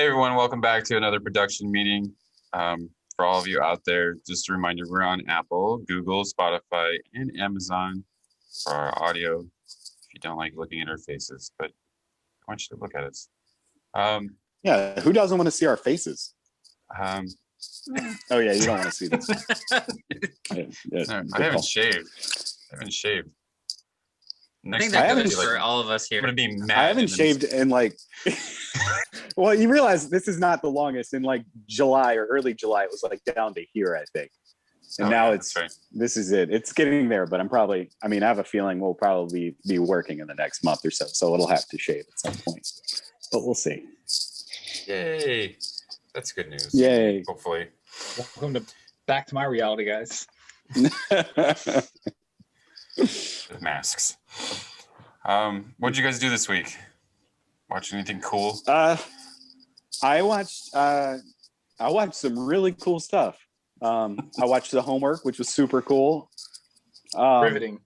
Hey everyone, welcome back to another production meeting. For all of you out there, just a reminder, we're on Apple, Google, Spotify, and Amazon for our audio. If you don't like looking at our faces, but I want you to look at us. Yeah, who doesn't want to see our faces? Oh yeah, you don't want to see this. I haven't shaved. I think that goes for all of us here. I'm gonna be mad. I haven't shaved in like. Well, you realize this is not the longest. In like July or early July, it was like down to here, I think. And now it's right. This is it. It's getting there, but I have a feeling we'll probably be working in the next month or so. So it'll have to shave at some point, but we'll see. Yay! That's good news. Yay! Hopefully. Welcome back to my reality, guys. With masks. What'd you guys do this week? Watch anything cool? I watched some really cool stuff. I watched The Homework, which was super cool. Riveting.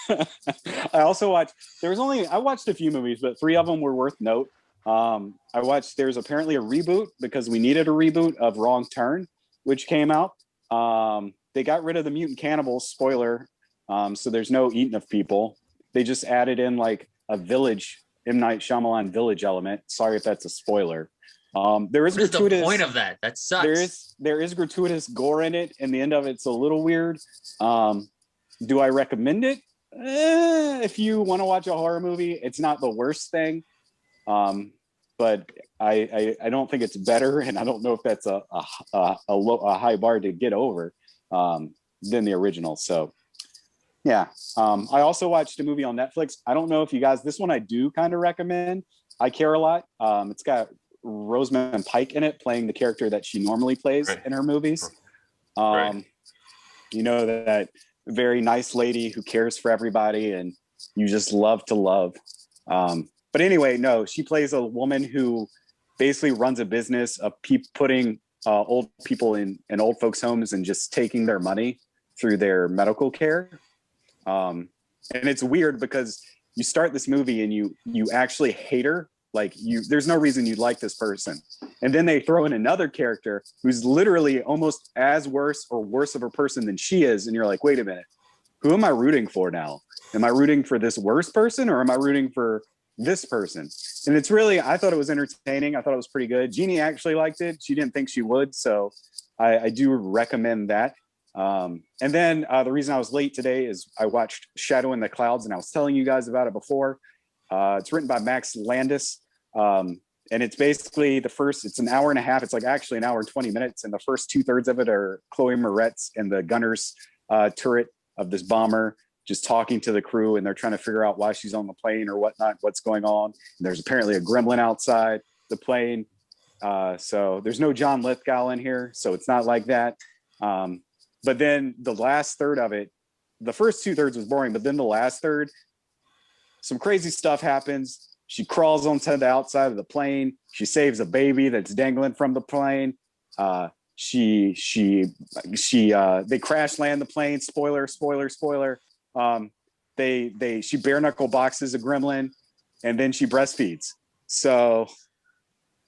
I also watched. I watched a few movies, but 3 of them were worth note. There's apparently a reboot because we needed a reboot of Wrong Turn, which came out. They got rid of the mutant cannibals, spoiler. So there's no eating of people. They just added in like a village, M. Night Shyamalan village element. Sorry if that's a spoiler. There is what is the point of that? That sucks. There is gratuitous gore in it, and the end of it's a little weird. Do I recommend it? If you want to watch a horror movie, it's not the worst thing. But I don't think it's better, and I don't know if that's a high bar to get over than the original. So yeah. I also watched a movie on Netflix. I don't know if you guys, this one I do kind of recommend. I Care a Lot. It's got Rosamund Pike in it, playing the character that she normally plays in her movies. You know, that very nice lady who cares for everybody and you just love to love. But anyway, no, she plays a woman who basically runs a business of putting old people in old folks' homes and just taking their money through their medical care. And it's weird because you start this movie and you actually hate her. Like there's no reason you'd like this person. And then they throw in another character who's literally almost as worse or worse of a person than she is. And you're like, wait a minute, who am I rooting for now? Am I rooting for this worst person or am I rooting for this person? And it's really, I thought it was entertaining. I thought it was pretty good. Jeannie actually liked it. She didn't think she would. So I do recommend that. And then the reason I was late today is I watched Shadow in the Clouds, and I was telling you guys about it before. It's written by Max Landis. And it's basically it's an hour and a half. It's like actually an hour and 20 minutes. And the first 2/3 of it are Chloe Moretz and the gunner's turret of this bomber just talking to the crew, and they're trying to figure out why she's on the plane or whatnot, what's going on. And there's apparently a gremlin outside the plane. So there's no John Lithgow in here. So it's not like that. But then the last third of it, the first 2/3 was boring, but then the last third, some crazy stuff happens. She crawls onto the outside of the plane. She saves a baby that's dangling from the plane. They crash land the plane. Spoiler. She bare knuckle boxes a gremlin, and then she breastfeeds. So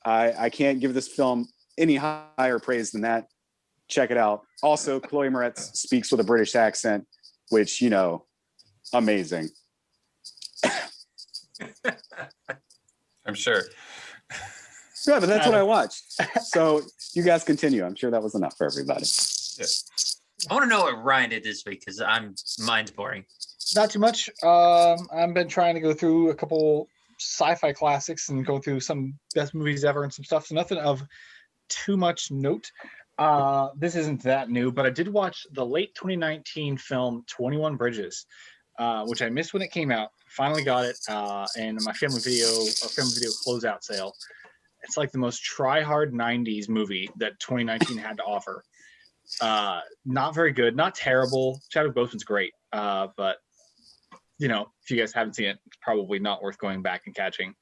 I can't give this film any higher praise than that. Check it out. Also, Chloe Moretz speaks with a British accent, which, you know, amazing. I'm sure. Yeah, but that's what I watched. So you guys continue. I'm sure that was enough for everybody. Yeah. I want to know what Ryan did this week because mine's boring. Not too much. I've been trying to go through a couple sci-fi classics and go through some best movies ever and some stuff. So nothing of too much note. This isn't that new, but I did watch the late 2019 film 21 Bridges, which I missed when it came out. Finally got it, and my family video closeout sale. It's like the most try-hard 90s movie that 2019 had to offer. Not very good, not terrible. Chadwick Boseman's great, but you know, if you guys haven't seen it, it's probably not worth going back and catching,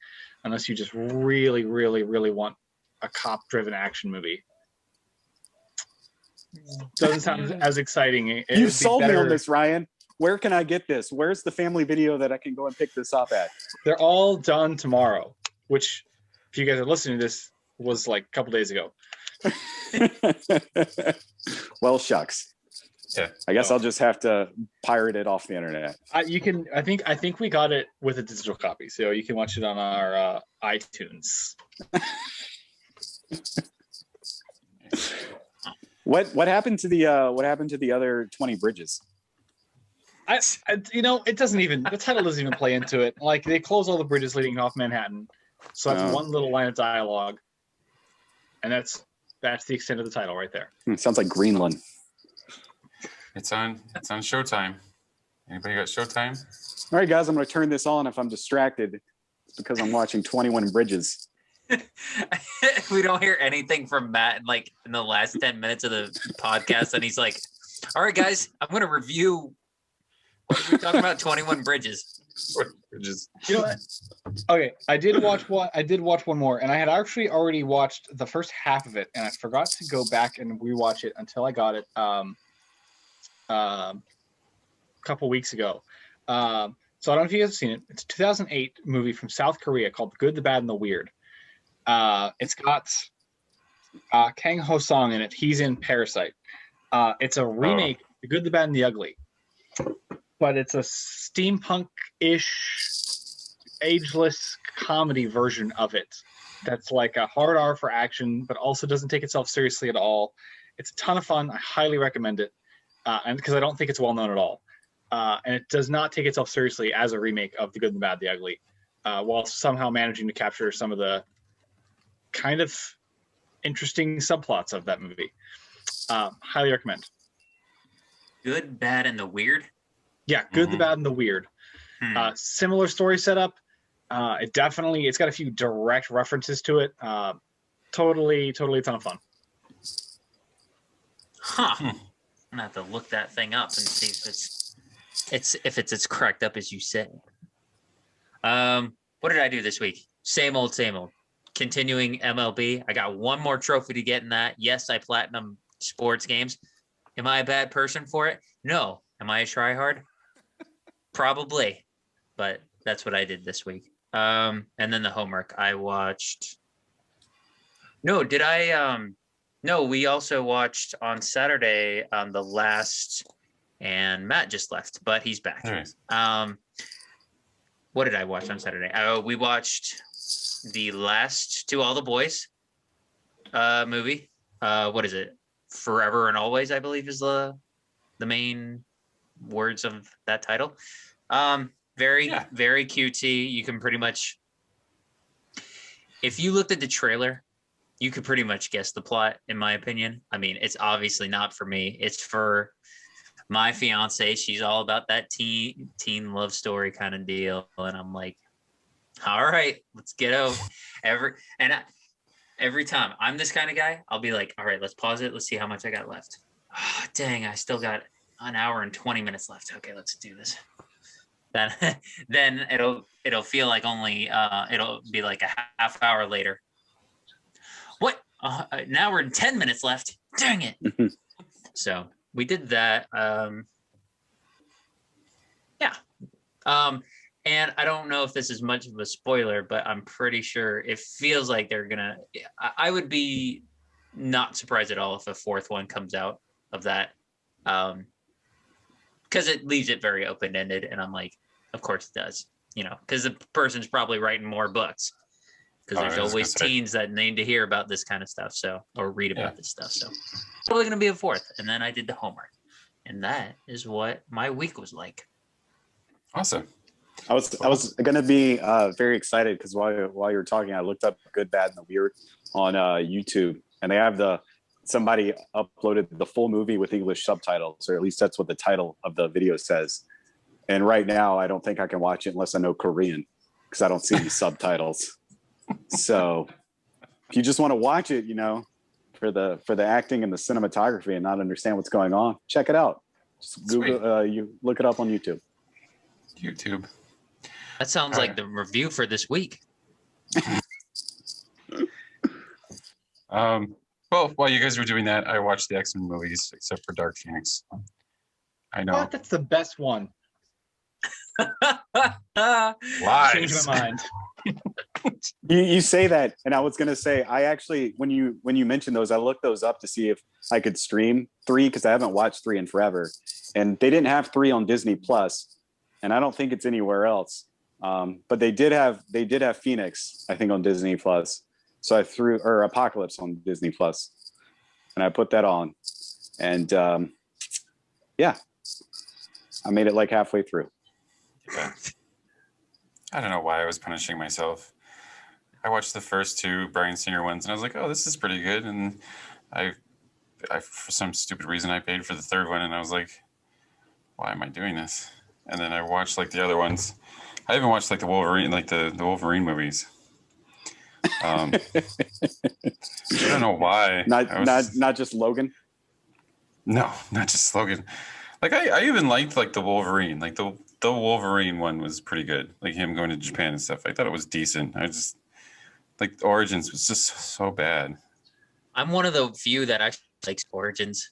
unless you just really, really, really want a cop-driven action movie. Doesn't sound as exciting. You sold me on this, Ryan. Where can I get this? Where's the family video that I can go and pick this up at? They're all done tomorrow, which if you guys are listening to this was like a couple days ago. Well, shucks. Yeah. I guess I'll just have to pirate it off the internet. You can. I think we got it with a digital copy, so you can watch it on our iTunes. What happened to the other 20 bridges? It doesn't even, the title doesn't even play into it. Like, they close all the bridges leading off Manhattan, so that's one little line of dialogue, and that's the extent of the title right there. It sounds like Greenland. It's on Showtime. Anybody got Showtime? All right, guys, I'm going to turn this on if I'm distracted. It's because I'm watching 21 Bridges. We don't hear anything from Matt in the last 10 minutes of the podcast, and he's like, all right, guys, I'm going to review. What are we talking about? 21 Bridges. Bridges. You know what? Okay, I did watch one more, and I had actually already watched the first half of it, and I forgot to go back and rewatch it until I got it a couple weeks ago. So I don't know if you guys have seen it. It's a 2008 movie from South Korea called The Good, the Bad, and the Weird. It's got Kang Ho Song in it. He's in Parasite. It's a remake, The Good, the Bad, and the Ugly. But it's a steampunk-ish, ageless comedy version of it. That's like a hard R for action, but also doesn't take itself seriously at all. It's a ton of fun. I highly recommend it. And because I don't think it's well known at all. And it does not take itself seriously as a remake of The Good, the Bad, the Ugly, while somehow managing to capture some of the kind of interesting subplots of that movie. Highly recommend. Good, Bad, and the Weird? Yeah, Good, the Bad, and the Weird. Similar story setup. It's got a few direct references to it. Totally a ton of fun. Huh. I'm gonna have to look that thing up and see if it's as cracked up as you say. What did I do this week? Same old. Continuing MLB. I got one more trophy to get in that. Yes, I platinum sports games. Am I a bad person for it? No. Am I a tryhard? Probably. But that's what I did this week. And then the homework I watched. No, we also watched on Saturday The Last, and Matt just left, but he's back. Nice. What did I watch on Saturday? We watched the Last To All the Boys movie. What is it? Forever and Always, I believe, is the main words of that title. Very cutesy. You can pretty much, if you looked at the trailer, you could pretty much guess the plot, in my opinion. I mean, it's obviously not for me. It's for my fiance. She's all about that teen love story kind of deal. And I'm like, all right, let's get out. Every time I'm this kind of guy, I'll be like, all right, let's pause it. Let's see how much I got left. Oh, dang, I still got an hour and 20 minutes left. Okay, let's do this. Then it'll feel like only it'll be like a half hour later. What? Now we're in 10 minutes left. Dang it. So we did that. And I don't know if this is much of a spoiler, but I'm pretty sure it feels like they're gonna. I would be not surprised at all if a fourth one comes out of that, because it leaves it very open-ended, and I'm like, of course it does, because the person's probably writing more books, because there's always teens that need to hear about this kind of stuff, or read about this stuff. So probably gonna be a fourth, and then I did the homework, and that is what my week was like. Awesome. I was gonna be very excited because while you were talking, I looked up Good, Bad, and the Weird on YouTube, and they have somebody uploaded the full movie with English subtitles, or at least that's what the title of the video says. And right now, I don't think I can watch it unless I know Korean, because I don't see any subtitles. So if you just want to watch it, for the acting and the cinematography and not understand what's going on, check it out. Just Google, you look it up on YouTube. That sounds like the review for this week. Well, while you guys were doing that, I watched the X-Men movies, except for Dark Phoenix. I know. What? That's the best one. Lies. Changed my mind. You say that, and I was gonna say I actually when you mentioned those, I looked those up to see if I could stream 3 because I haven't watched 3 in forever, and they didn't have 3 on Disney Plus, and I don't think it's anywhere else. But they did have Phoenix, I think, on Disney Plus. So I threw Apocalypse on Disney Plus, and I put that on, and yeah, I made it like halfway through. Yeah. I don't know why I was punishing myself. I watched the first 2 Bryan Singer ones, and I was like, "Oh, this is pretty good." And I for some stupid reason, I paid for the 3rd one, and I was like, "Why am I doing this?" And then I watched like the other ones. I even watched like the Wolverine, like the Wolverine movies. I don't know why. Not just Logan. No, not just Logan. Like I even liked like the Wolverine, like the Wolverine one was pretty good. Like him going to Japan and stuff. I thought it was decent. I just like Origins was just so bad. I'm one of the few that actually likes Origins,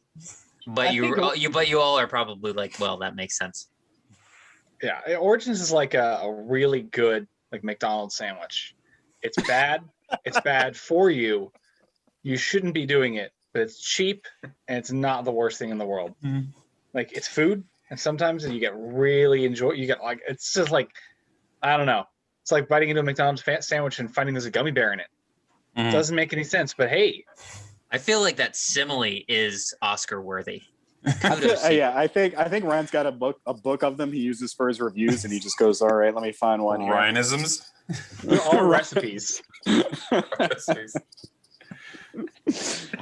but you all are probably like, well, that makes sense. Yeah, Origins is like a really good like McDonald's sandwich. It's bad. It's bad for you. You shouldn't be doing it, but it's cheap and it's not the worst thing in the world. Mm-hmm. Like it's food, and sometimes you get really you get like it's just like I don't know. It's like biting into a McDonald's sandwich and finding there's a gummy bear in it. Mm-hmm. It doesn't make any sense, but hey. I feel like that simile is Oscar worthy. Yeah, I think Ryan's got a book of them he uses for his reviews, and he just goes, "All right, let me find one." Ryanisms. They're all recipes.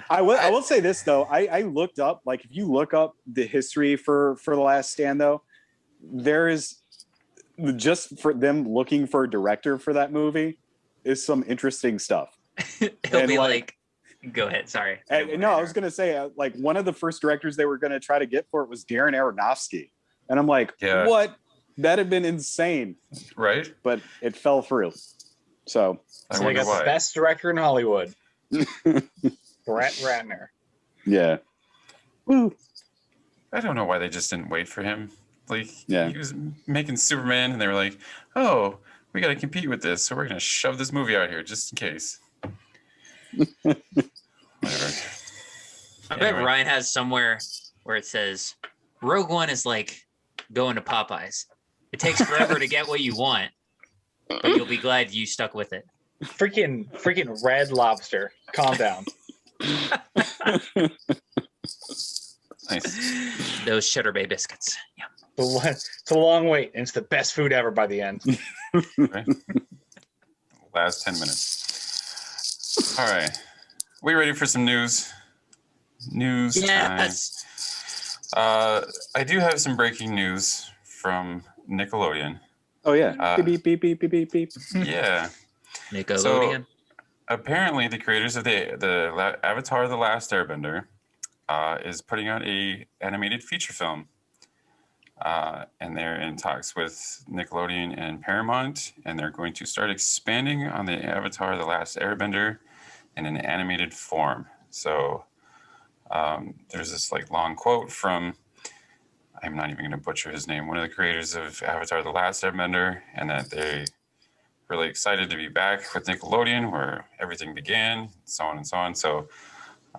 I will say this though. I looked up, like, if you look up the history for The Last Stand, though, there is just for them looking for a director for that movie is some interesting stuff. It'll be like go ahead. Sorry. No, I was going to say, like, one of the first directors they were going to try to get for it was Darren Aronofsky. And I'm like, what? That'd have been insane. Right. But it fell through. So they got the best director in Hollywood. Brett Ratner. Yeah. Woo. I don't know why they just didn't wait for him. Like, yeah. He was making Superman, and they were like, oh, we got to compete with this, so we're going to shove this movie out here just in case. Whatever. I bet Ryan has somewhere where it says Rogue One is like going to Popeyes. It takes forever to get what you want, but you'll be glad you stuck with it. Freaking Red Lobster. Calm down. Nice. Those Cheddar Bay biscuits. Yeah. It's a long wait, and it's the best food ever by the end. Right. Last 10 minutes. All right. We ready for some news? News Yes. time. I do have some breaking news from Nickelodeon. Oh, yeah. Beep, beep, beep, beep, beep, beep. Yeah. Nickelodeon. So, apparently, the creators of the Avatar: The Last Airbender is putting out a animated feature film. And they're in talks with Nickelodeon and Paramount, and they're going to start expanding on the Avatar: The Last Airbender in an animated form. So there's this like long quote from, I'm not even going to butcher his name, one of the creators of Avatar: The Last Airbender, and that they're really excited to be back with Nickelodeon where everything began, so on and so on. So,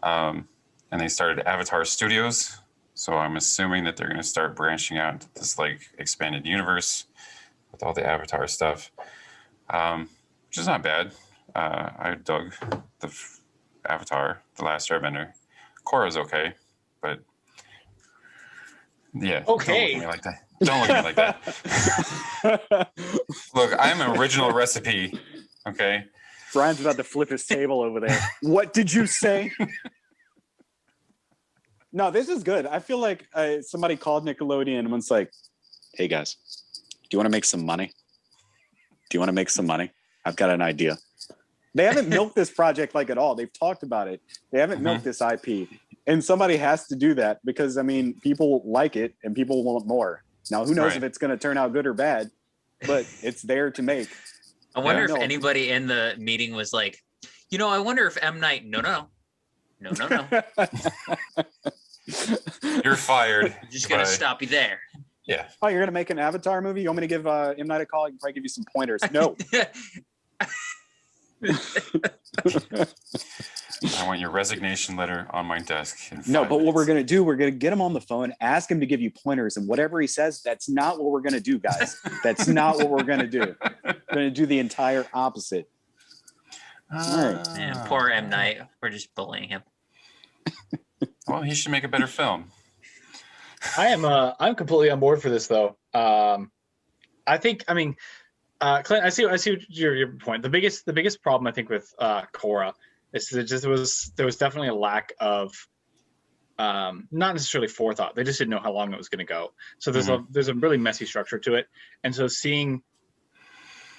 and they started Avatar Studios. So I'm assuming that they're going to start branching out into this like expanded universe with all the Avatar stuff, which is not bad. I dug the Avatar: The Last Airbender. Korra's okay, but yeah. Okay. Don't look at me like that. Don't look at me like that. Look, I'm an original recipe. Okay. Brian's about to flip his table over there. What did you say? No, this is good. I feel like somebody called Nickelodeon and was like, hey, guys, do you want to make some money? Do you want to make some money? I've got an idea. They haven't milked this project like at all. They've talked about it. They haven't milked this IP. And somebody has to do that because, I mean, people like it and people want more. Now, who knows if it's going to turn out good or bad, but it's there to make. I wonder if anybody in the meeting was like, I wonder if M. Night, no. You're fired. I'm just going to stop you there. Yeah. Oh, you're going to make an Avatar movie? You want me to give M. Night a call? I can probably give you some pointers. No. I want your resignation letter on my desk. No, but what we're going to do, we're going to get him on the phone, ask him to give you pointers, and whatever he says, that's not what we're going to do, guys. That's not what we're going to do. We're going to do the entire opposite. All right. Man, poor M. Night. We're just bullying him. Well, he should make a better film. I'm completely on board for this, though. Clint, I see your point. The biggest problem I think with Korra is that there was definitely a lack of not necessarily forethought. They just didn't know how long it was going to go. So there's a really messy structure to it, and so seeing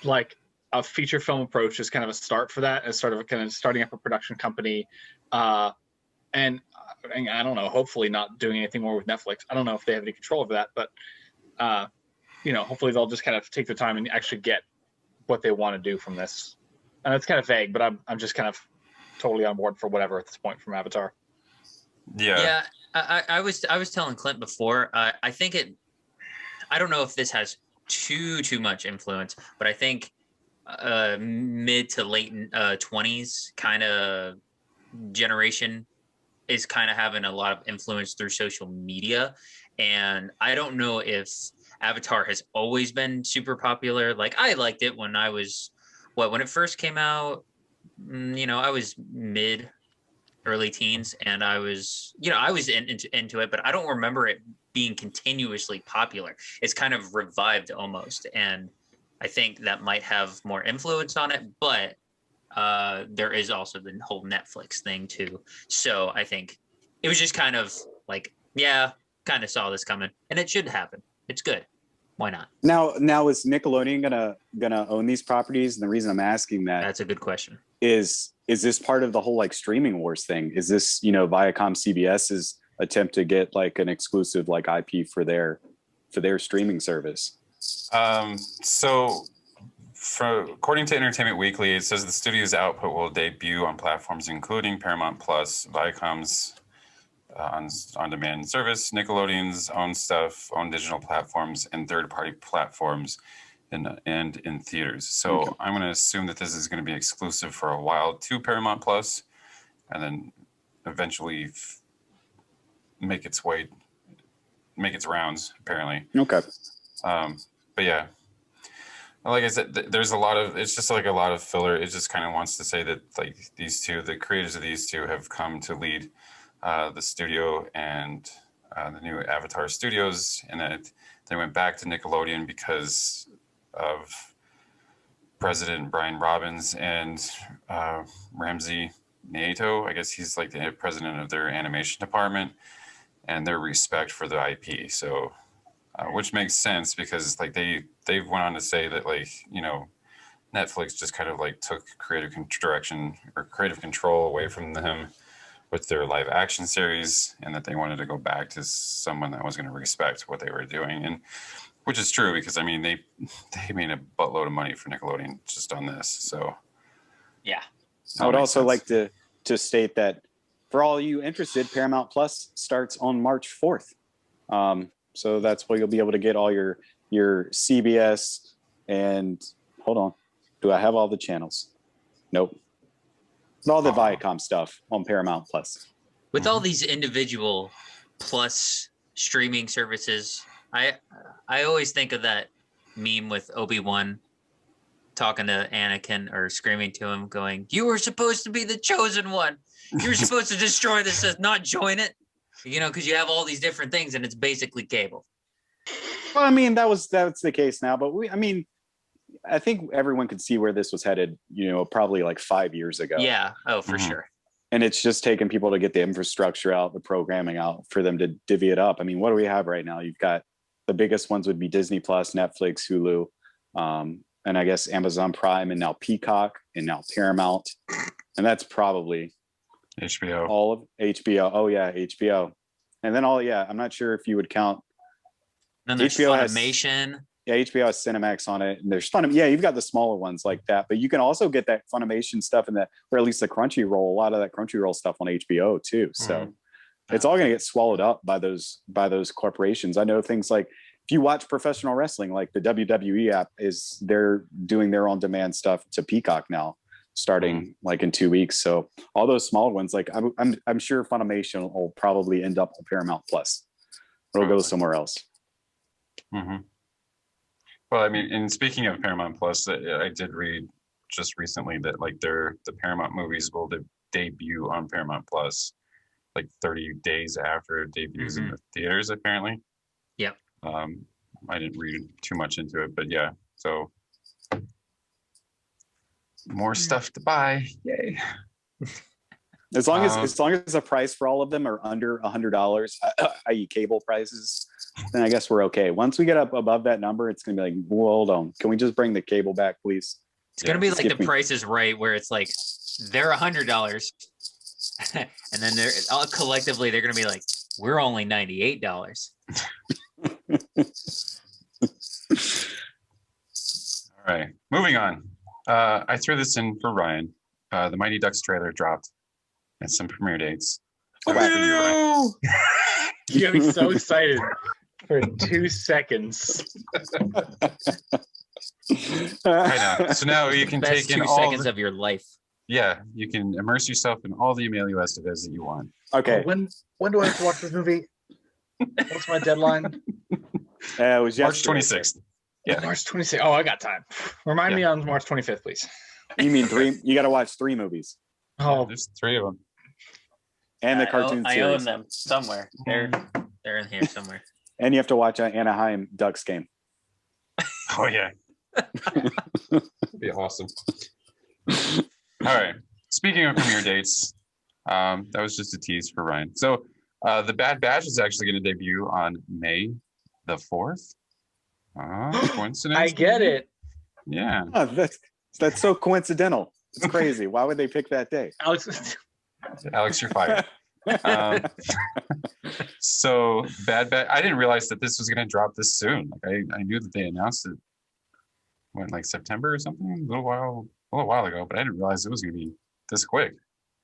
like a feature film approach is kind of a start for that, as sort of kind of starting up a production company, and I don't know, hopefully not doing anything more with Netflix. I don't know if they have any control over that, but hopefully they'll just kind of take the time and actually get what they want to do from this. And it's kind of vague, but I'm just kind of totally on board for whatever at this point from Avatar. Yeah. I was telling Clint before. I think I don't know if this has too much influence, but I think mid to late 20s kind of generation is kind of having a lot of influence through social media, and I don't know if Avatar has always been super popular. Like, I liked it when I was when it first came out. I was early teens, and I was into it, but I don't remember it being continuously popular. It's kind of revived almost, and I think that might have more influence on it, but there is also the whole Netflix thing too. So I think it was just kind of like, kind of saw this coming, and it should happen. It's good. Why not? Now is Nickelodeon gonna own these properties? And the reason I'm asking that's a good question. Is this part of the whole like streaming wars thing? Is this Viacom CBS's attempt to get like an exclusive like IP for their streaming service? According to Entertainment Weekly, it says the studio's output will debut on platforms including Paramount Plus, Viacom's on-demand service, Nickelodeon's own stuff, own digital platforms, and third-party platforms, and in theaters. So okay. I'm going to assume that this is going to be exclusive for a while to Paramount Plus, and then eventually make its rounds. Apparently. Okay. But yeah. Like I said, it's just like a lot of filler. It just kind of wants to say that like the creators of these two have come to lead the studio and the new Avatar Studios, and that they went back to Nickelodeon because of President Brian Robbins and Ramsey Nieto. I guess he's like the president of their animation department, and their respect for the IP. So. Which makes sense because like they went on to say that like Netflix just kind of like took creative control away from them with their live action series, and that they wanted to go back to someone that was going to respect what they were doing, and which is true because I mean they made a buttload of money for Nickelodeon just on this. So yeah, I would also like to state that for all you interested, Paramount Plus starts on March 4th. So that's where you'll be able to get all your CBS and hold on. Do I have all the channels? Nope. All the Viacom stuff on Paramount Plus. With all these individual Plus streaming services, I always think of that meme with Obi-Wan talking to Anakin or screaming to him going, "You were supposed to be the chosen one. You were supposed to destroy this, not join it." Because you have all these different things, and it's basically cable. Well, I mean, that's the case now, but I think everyone could see where this was headed, probably like 5 years ago. Yeah. Oh, for sure. And it's just taken people to get the infrastructure out, the programming out for them to divvy it up. I mean, what do we have right now? You've got the biggest ones would be Disney Plus, Netflix, Hulu, and I guess Amazon Prime, and now Peacock, and now Paramount. And that's probably HBO. All of HBO. Oh yeah, HBO. And then I'm not sure if you would count. Then there's HBO Funimation. HBO has Cinemax on it, and there's you've got the smaller ones like that, but you can also get that Funimation stuff or at least the Crunchyroll, a lot of that Crunchyroll stuff on HBO too. So it's all going to get swallowed up by those corporations. I know things like if you watch professional wrestling, like the WWE app they're doing their on demand stuff to Peacock now. starting like in 2 weeks. So all those small ones, like I'm sure Funimation will probably end up on Paramount Plus. It'll go somewhere else. Mm-hmm. Well, I mean, and speaking of Paramount Plus, I did read just recently that like the Paramount movies will debut on Paramount Plus like 30 days after it debuts in the theaters, apparently. Yep. I didn't read too much into it, but yeah, so more stuff to buy. Yay. As long as the price for all of them are under $100, i.e. cable prices, then I guess we're okay. Once we get up above that number, it's gonna be like, well, hold on, can we just bring the cable back, please? It's gonna be like the Price is Right, where it's like they're $100, and then they're all collectively they're gonna be like, we're only $98. All right, moving on. I threw this in for Ryan. The Mighty Ducks trailer dropped and some premiere dates. You got me so excited for 2 seconds. I know. So now you can Best take in 2 all seconds of your life. Yeah, you can immerse yourself in all the Emilio Estevez that you want. Okay. When do I have to watch this movie? What's my deadline? It was March yesterday. 26th. Yeah. March 26th. Oh, I got time. Remind me on March 25th, please. You mean 3? You got to watch 3 movies Oh, There's 3 of them. and the cartoon I series. own them somewhere. They're in here somewhere. And you have to watch an Anaheim Ducks game. Oh yeah. Be awesome. All right. Speaking of premiere dates, that was just a tease for Ryan. So the Bad Batch is actually going to debut on May the 4th. Coincidence? I get it. Yeah. Oh, that's so coincidental. It's crazy. Why would they pick that day? Alex, you're fired. So Bad Batch. I didn't realize that this was going to drop this soon. Like I knew that they announced it when like September or something, a little while ago, but I didn't realize it was going to be this quick.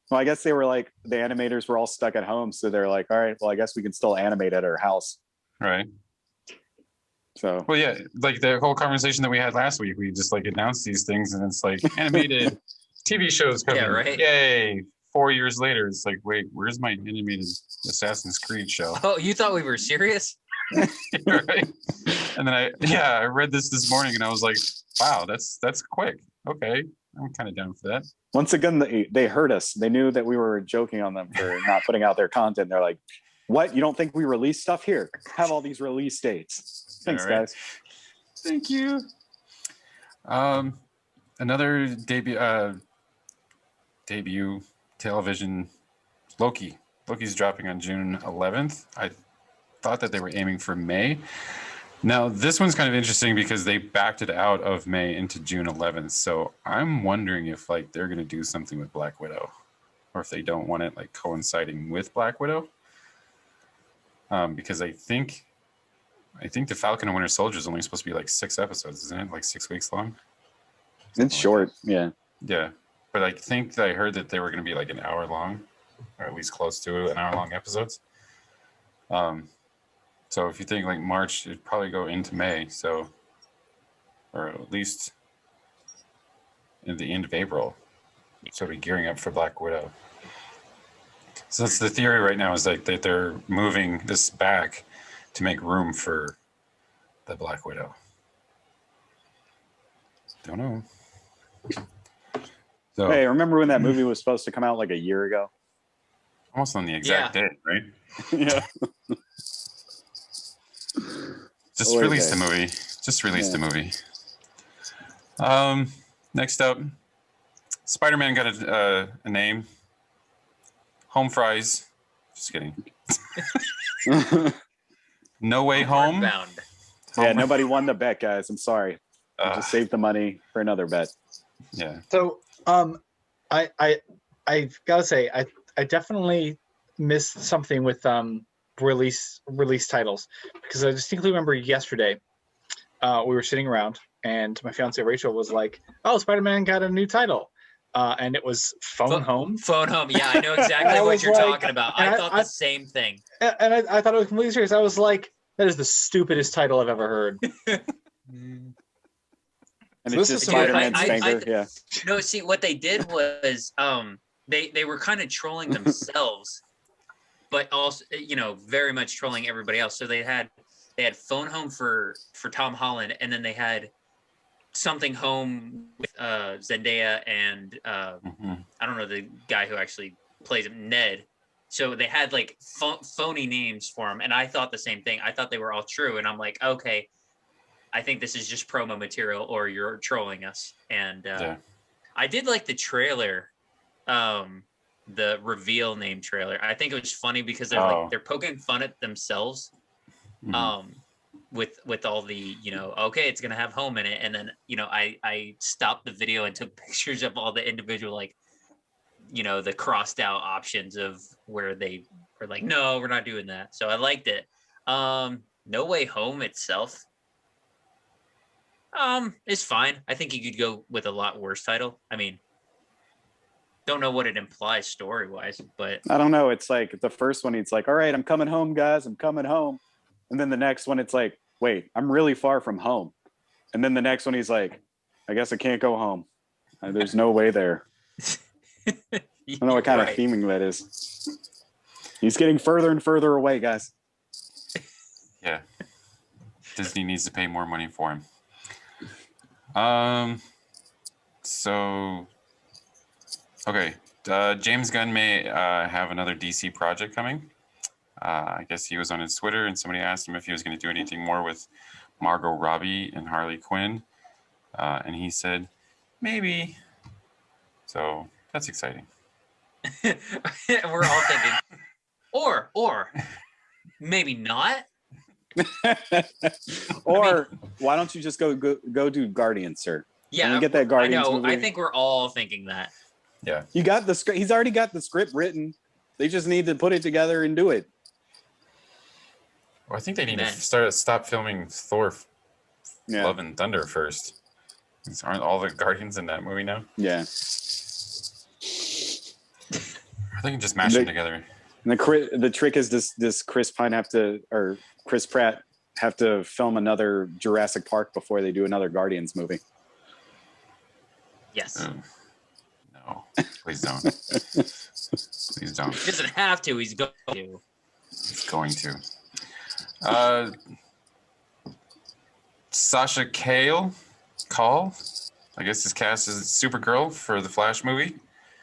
Well, I guess they were like, the animators were all stuck at home, so they're like, all right, well, I guess we can still animate at our house. Right. So. Well, yeah, like the whole conversation that we had last week, we just like announced these things, and it's like animated TV shows coming. Yeah, right. Yay! 4 years later, it's like, wait, where's my animated Assassin's Creed show? Oh, you thought we were serious? Right. And then I read this morning, and I was like, wow, that's quick. Okay, I'm kind of down for that. Once again, they heard us. They knew that we were joking on them for not putting out their content. They're like, what? You don't think we release stuff? Here, have all these release dates. Thanks, All right. guys. Thank you. Another debut Tele-Vision Loki. Loki's dropping on June 11th. I thought that they were aiming for May. Now, this one's kind of interesting because they backed it out of May into June 11th. So I'm wondering if like they're going to do something with Black Widow, or if they don't want it like coinciding with Black Widow. Because I think the Falcon and Winter Soldier is only supposed to be like 6 episodes, isn't it? Like 6 weeks long. It's short, yeah. Yeah, but I think that I heard that they were going to be like an hour long, or at least close to an hour long episodes. So if you think like March, it'd probably go into May. So, or at least in the end of April. So we're gearing up for Black Widow. So that's the theory right now, is like that they're moving this back to make room for the Black Widow. Don't know. So, Hey, remember when that movie was supposed to come out like a year ago? almost on the exact date, right? Yeah. Just release the movie. Just release the movie. Next up, Spider-Man got a name. Home Fries. Just kidding. No Way Home. Bound. Yeah, nobody won the bet, guys. I'm sorry. I just saved the money for another bet. Yeah. So, I've got to say, I definitely missed something with release titles, because I distinctly remember yesterday we were sitting around and my fiance Rachel was like, "Oh, Spider-Man got a new title," and it was Phone Home. Phone Home. Yeah, I know exactly what you're talking about. I thought the same thing. And I thought it was completely serious. I was like, that is the stupidest title I've ever heard. And So it's this just is some- Spider-Man Spanger. Yeah. No, see what they did was they were kind of trolling themselves, but also very much trolling everybody else. So they had Phone Home for Tom Holland, and then they had Something Home with Zendaya and I don't know the guy who actually plays him, Ned. So they had like phony names for him, and I thought the same thing. I thought they were all true, and I'm like, okay, I think this is just promo material, or you're trolling us. And I did like the trailer, the reveal name trailer. I think it was funny because they're poking fun at themselves, with all the okay, it's gonna have home in it, and then I stopped the video and took pictures of all the individual the crossed out options of where they were like, no, we're not doing that. So I liked it. No Way Home itself is fine. I think you could go with a lot worse title. I mean, don't know what it implies story wise, but I don't know. It's like the first one, it's like, all right, I'm coming home, guys, I'm coming home. And then the next one, it's like, wait, I'm really far from home. And then the next one, he's like, I guess I can't go home. There's no way there. I don't know what kind of theming that is. He's getting further and further away, guys. Yeah. Disney needs to pay more money for him. So, okay. James Gunn may have another DC project coming. I guess he was on his Twitter and somebody asked him if he was going to do anything more with Margot Robbie and Harley Quinn. And he said, maybe. So that's exciting. We're all thinking, or maybe not. Or why don't you just go do Guardians, sir? Yeah, and we get that Guardians I know. movie. I think we're all thinking that. Yeah. You got the script. He's already got the script written. They just need to put it together and do it. Well, I think they need to stop filming Thor Love and Thunder first. Aren't all the Guardians in that movie now? Yeah. I think just mash them together. And the trick is this Chris Pratt have to film another Jurassic Park before they do another Guardians movie. Yes. No, please don't. Please don't. He doesn't have to. He's going to. He's going to. Sasha Calle, I guess is cast as Supergirl for the Flash movie.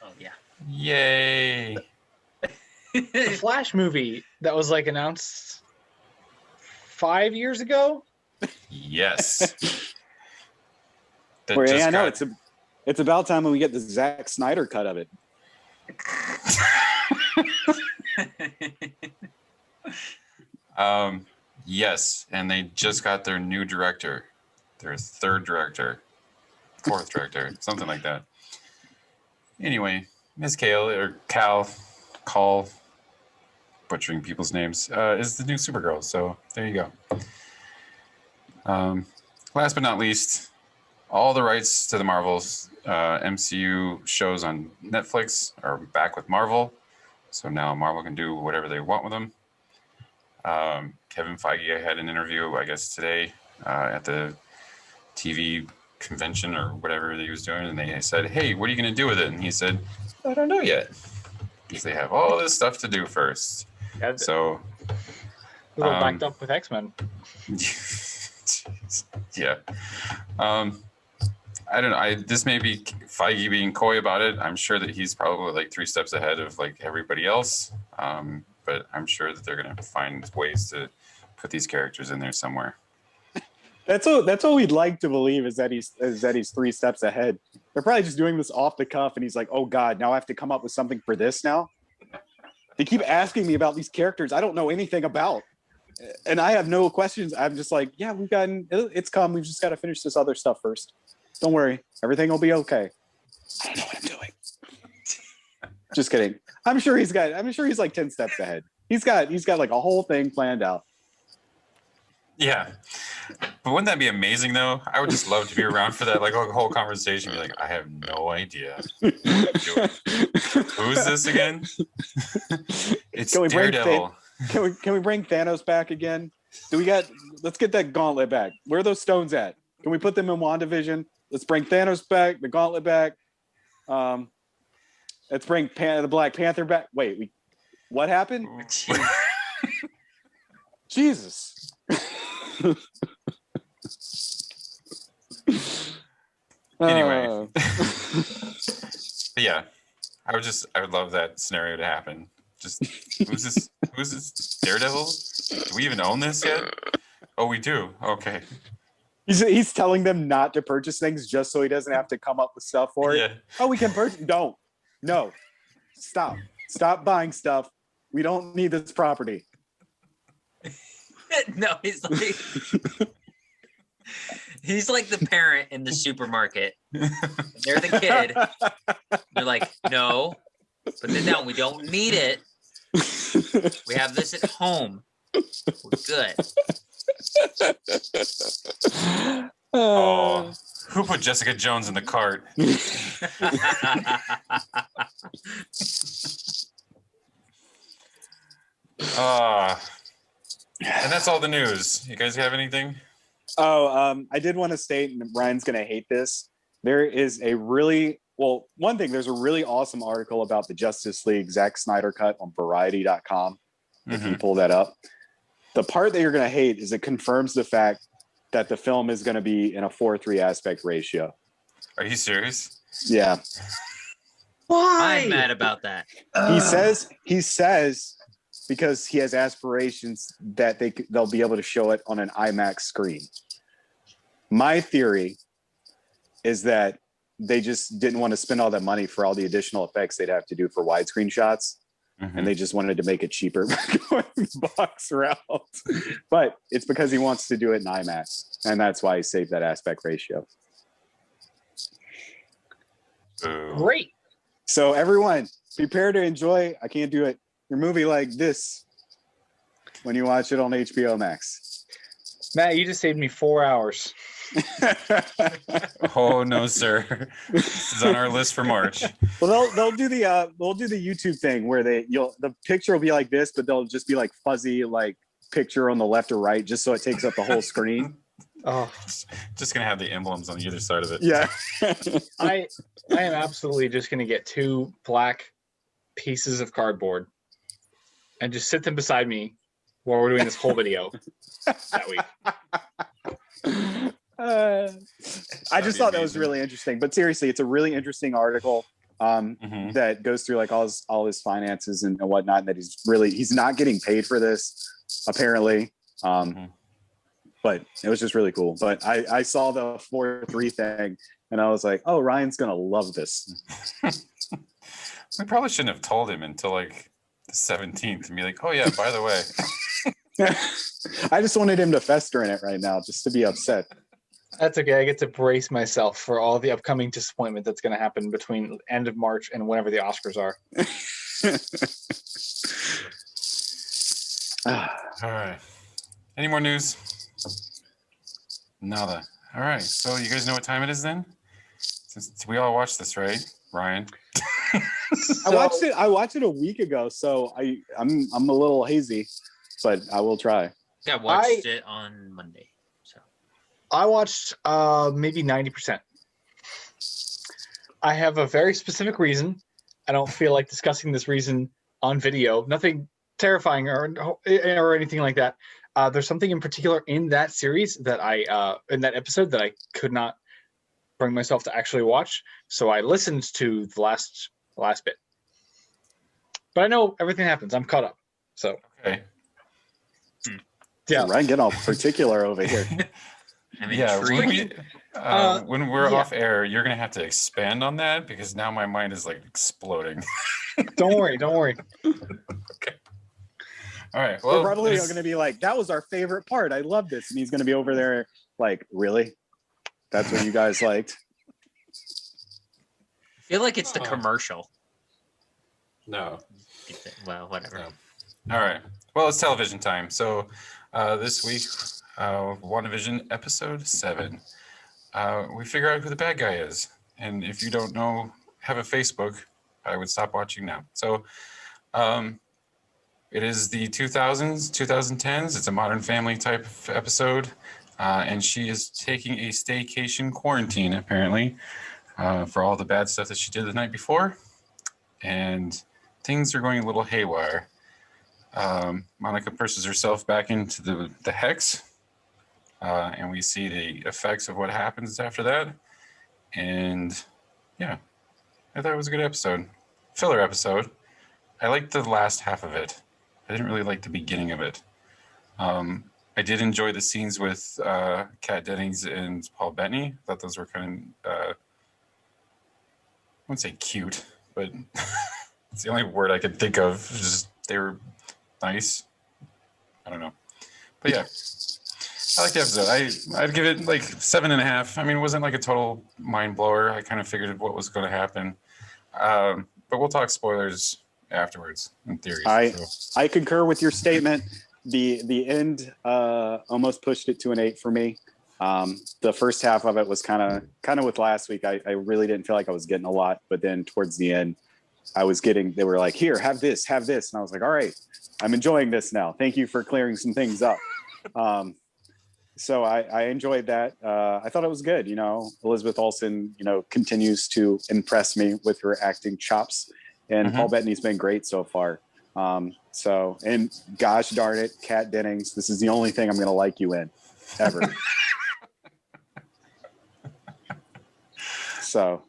Oh yeah. Yay. The Flash movie that was like announced 5 years ago. Yes. I know it's about time when we get the Zack Snyder cut of it. Yes, and they just got their new director, their fourth director, something like that. Anyway, Miss Calle or Call, butchering people's names, is the new Supergirl. So there you go. Last but not least, all the rights to the Marvel's MCU shows on Netflix are back with Marvel. So now Marvel can do whatever they want with them. Kevin Feige had an interview, I guess, today at the TV convention or whatever he was doing. And they said, hey, what are you going to do with it? And he said, I don't know yet. Because they have all this stuff to do first. Yeah, so a little backed up with X-Men. Yeah. I don't know. This may be Feige being coy about it. I'm sure that he's probably like 3 steps ahead of like everybody else. But I'm sure that they're going to find ways to put these characters in there somewhere. That's all we'd like to believe is that he's 3 steps ahead. They're probably just doing this off the cuff, and he's like, "Oh God, now I have to come up with something for this now." They keep asking me about these characters I don't know anything about, and I have no questions. I'm just like, "Yeah, it's come. We've just got to finish this other stuff first. Don't worry, everything will be okay." I don't know what I'm doing. Just kidding. I'm sure he's like 10 steps ahead. He's got like a whole thing planned out. Yeah. But wouldn't that be amazing though? I would just love to be around for that, like a whole conversation. Be like, I have no idea. Who's this again? It's Daredevil. Can we bring Thanos back again? Let's get that gauntlet back. Where are those stones at? Can we put them in WandaVision? Let's bring Thanos back, the Gauntlet back. Let's bring the Black Panther back. Wait, what happened? Jesus. Anyway. Yeah, I would love that scenario to happen. Just who's this Daredevil? Do we even own this yet? Oh, we do. Okay. He's telling them not to purchase things just so he doesn't have to come up with stuff for it. Yeah. Oh, we can purchase. Don't. No. Stop buying stuff. We don't need this property. No, he's like the parent in the supermarket. They're the kid. They're like, no, put it down. We don't need it. We have this at home. We're good. Oh, who put Jessica Jones in the cart? And that's all the news. You guys have anything? Oh, I did want to state, and Ryan's going to hate this. There is there's a really awesome article about the Justice League Zack Snyder cut on Variety.com. If you pull that up. The part that you're going to hate is it confirms the fact that the film is going to be in a 4:3 aspect ratio. Are you serious? Yeah. Why? I'm mad about that. He says because he has aspirations that they'll be able to show it on an IMAX screen. My theory is that they just didn't want to spend all that money for all the additional effects they'd have to do for widescreen shots. And they just wanted to make it cheaper going box route. But it's because he wants to do it in IMAX. And that's why he saved that aspect ratio. Great. So everyone, prepare to enjoy, I can't do it, your movie like this when you watch it on HBO Max. Matt, you just saved me 4 hours. Oh no, sir! This is on our list for March. Well, they'll do the YouTube thing where the picture will be like this, but they'll just be like fuzzy like picture on the left or right, just so it takes up the whole screen. Oh, Just gonna have the emblems on either side of it. Yeah. I am absolutely just gonna get 2 black pieces of cardboard and just sit them beside me while we're doing this whole video that week. I just thought that was really interesting, but seriously, it's a really interesting article that goes through like all his finances and whatnot, and that he's not getting paid for this apparently. But it was just really cool. But I saw the 4:3 thing and I was like, oh, Ryan's gonna love this. We probably shouldn't have told him until like the 17th and be like, oh yeah, by the way. I just wanted him to fester in it right now, just to be upset. That's okay. I get to brace myself for all the upcoming disappointment that's going to happen between end of March and whenever the Oscars are. All right. Any more news? Nada. All right. So you guys know what time it is then? Since we all watched this, right, Ryan? I watched it a week ago, so I'm a little hazy, but I will try. Yeah, I watched it on Monday. So I watched maybe 90%. I have a very specific reason. I don't feel like discussing this reason on video. Nothing terrifying or anything like that. There's something in particular in that series that in that episode that I could not bring myself to actually watch. So I listened to the last bit. But I know everything happens. I'm caught up. So okay. Yeah, Ryan, get all particular over here. I mean, yeah, when we're off air, you're gonna have to expand on that because now my mind is like exploding. Don't worry. Okay. All right. Well, we're probably going to be like, that was our favorite part. I love this. And he's going to be over there like, really? That's what you guys liked? I feel like it's the commercial. No. Well, whatever. No. All right. Well, it's television time. So this week, WandaVision episode 7. We figure out who the bad guy is. And if you don't know, have a Facebook, I would stop watching now. So it is the 2000s, 2010s. It's a Modern Family type of episode. and she is taking a staycation quarantine, apparently, for all the bad stuff that she did the night before. And things are going a little haywire. Monica pushes herself back into the hex, and we see the effects of what happens after that. And yeah, I thought it was a good episode. Filler episode. I liked the last half of it. I didn't really like the beginning of it. I did enjoy the scenes with Kat Dennings and Paul Bettany. I thought those were kind of, I wouldn't say cute, but it's the only word I could think of. Just they were nice. I don't know. But yeah, I like the episode. I'd give it like 7.5. I mean, it wasn't like a total mind blower. I kind of figured what was going to happen. But we'll talk spoilers afterwards in theory. I concur with your statement. The end almost pushed it to an 8 for me. The first half of it was kind of with last week. I really didn't feel like I was getting a lot, but then towards the end, they were like, here, have this. And I was like, all right, I'm enjoying this now. Thank you for clearing some things up. So I enjoyed that. I thought it was good. Elizabeth Olsen, continues to impress me with her acting chops, and Paul Bettany's been great so far. And gosh darn it, Kat Dennings, this is the only thing I'm going to like you in ever. So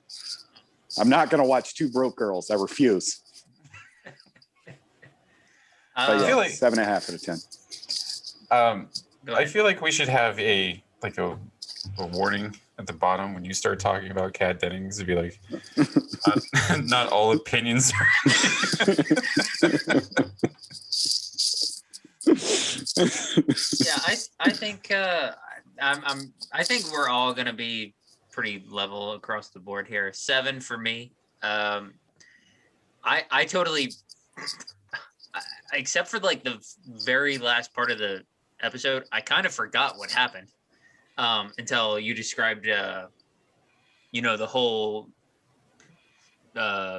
I'm not going to watch Two Broke Girls. I refuse. But yeah, 7.5 out of 10. I feel like we should have a warning at the bottom when you start talking about Kat Dennings to be like, not all opinions. Yeah, I think I think we're all gonna be pretty level across the board here. 7 for me. I totally, except for like the very last part of the episode, I kind of forgot what happened until you described the whole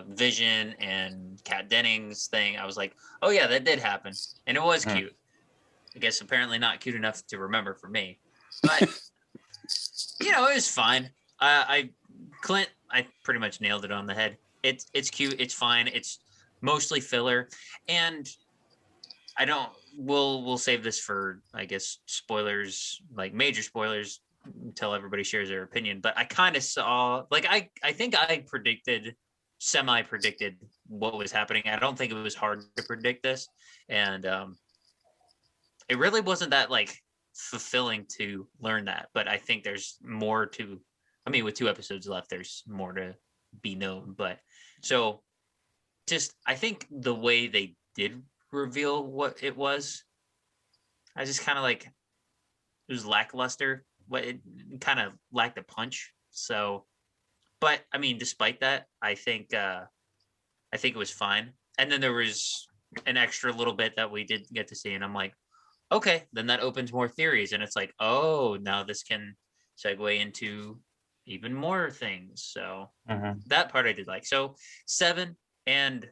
Vision and Kat Dennings thing. I was like, oh yeah, that did happen, and it was cute. I guess apparently not cute enough to remember for me, but it was fine. Clint, I pretty much nailed it on the head. It's cute. It's fine. It's mostly filler, and we'll save this for, I guess, spoilers, like major spoilers, until everybody shares their opinion. But I kind of saw, like, I think I semi-predicted what was happening. I don't think it was hard to predict this, and it really wasn't that like fulfilling to learn that. But I think there's more to. I mean, with 2 episodes left, there's more to be known. But so, just I think the way they did reveal what it was, I just kind of like, it was lackluster. It kind of lacked a punch. So, but I mean, despite that, I think it was fine. And then there was an extra little bit that we did get to see, and I'm like, okay, then that opens more theories, and it's like, oh, now this can segue into even more things. So that part I did like. So 7, and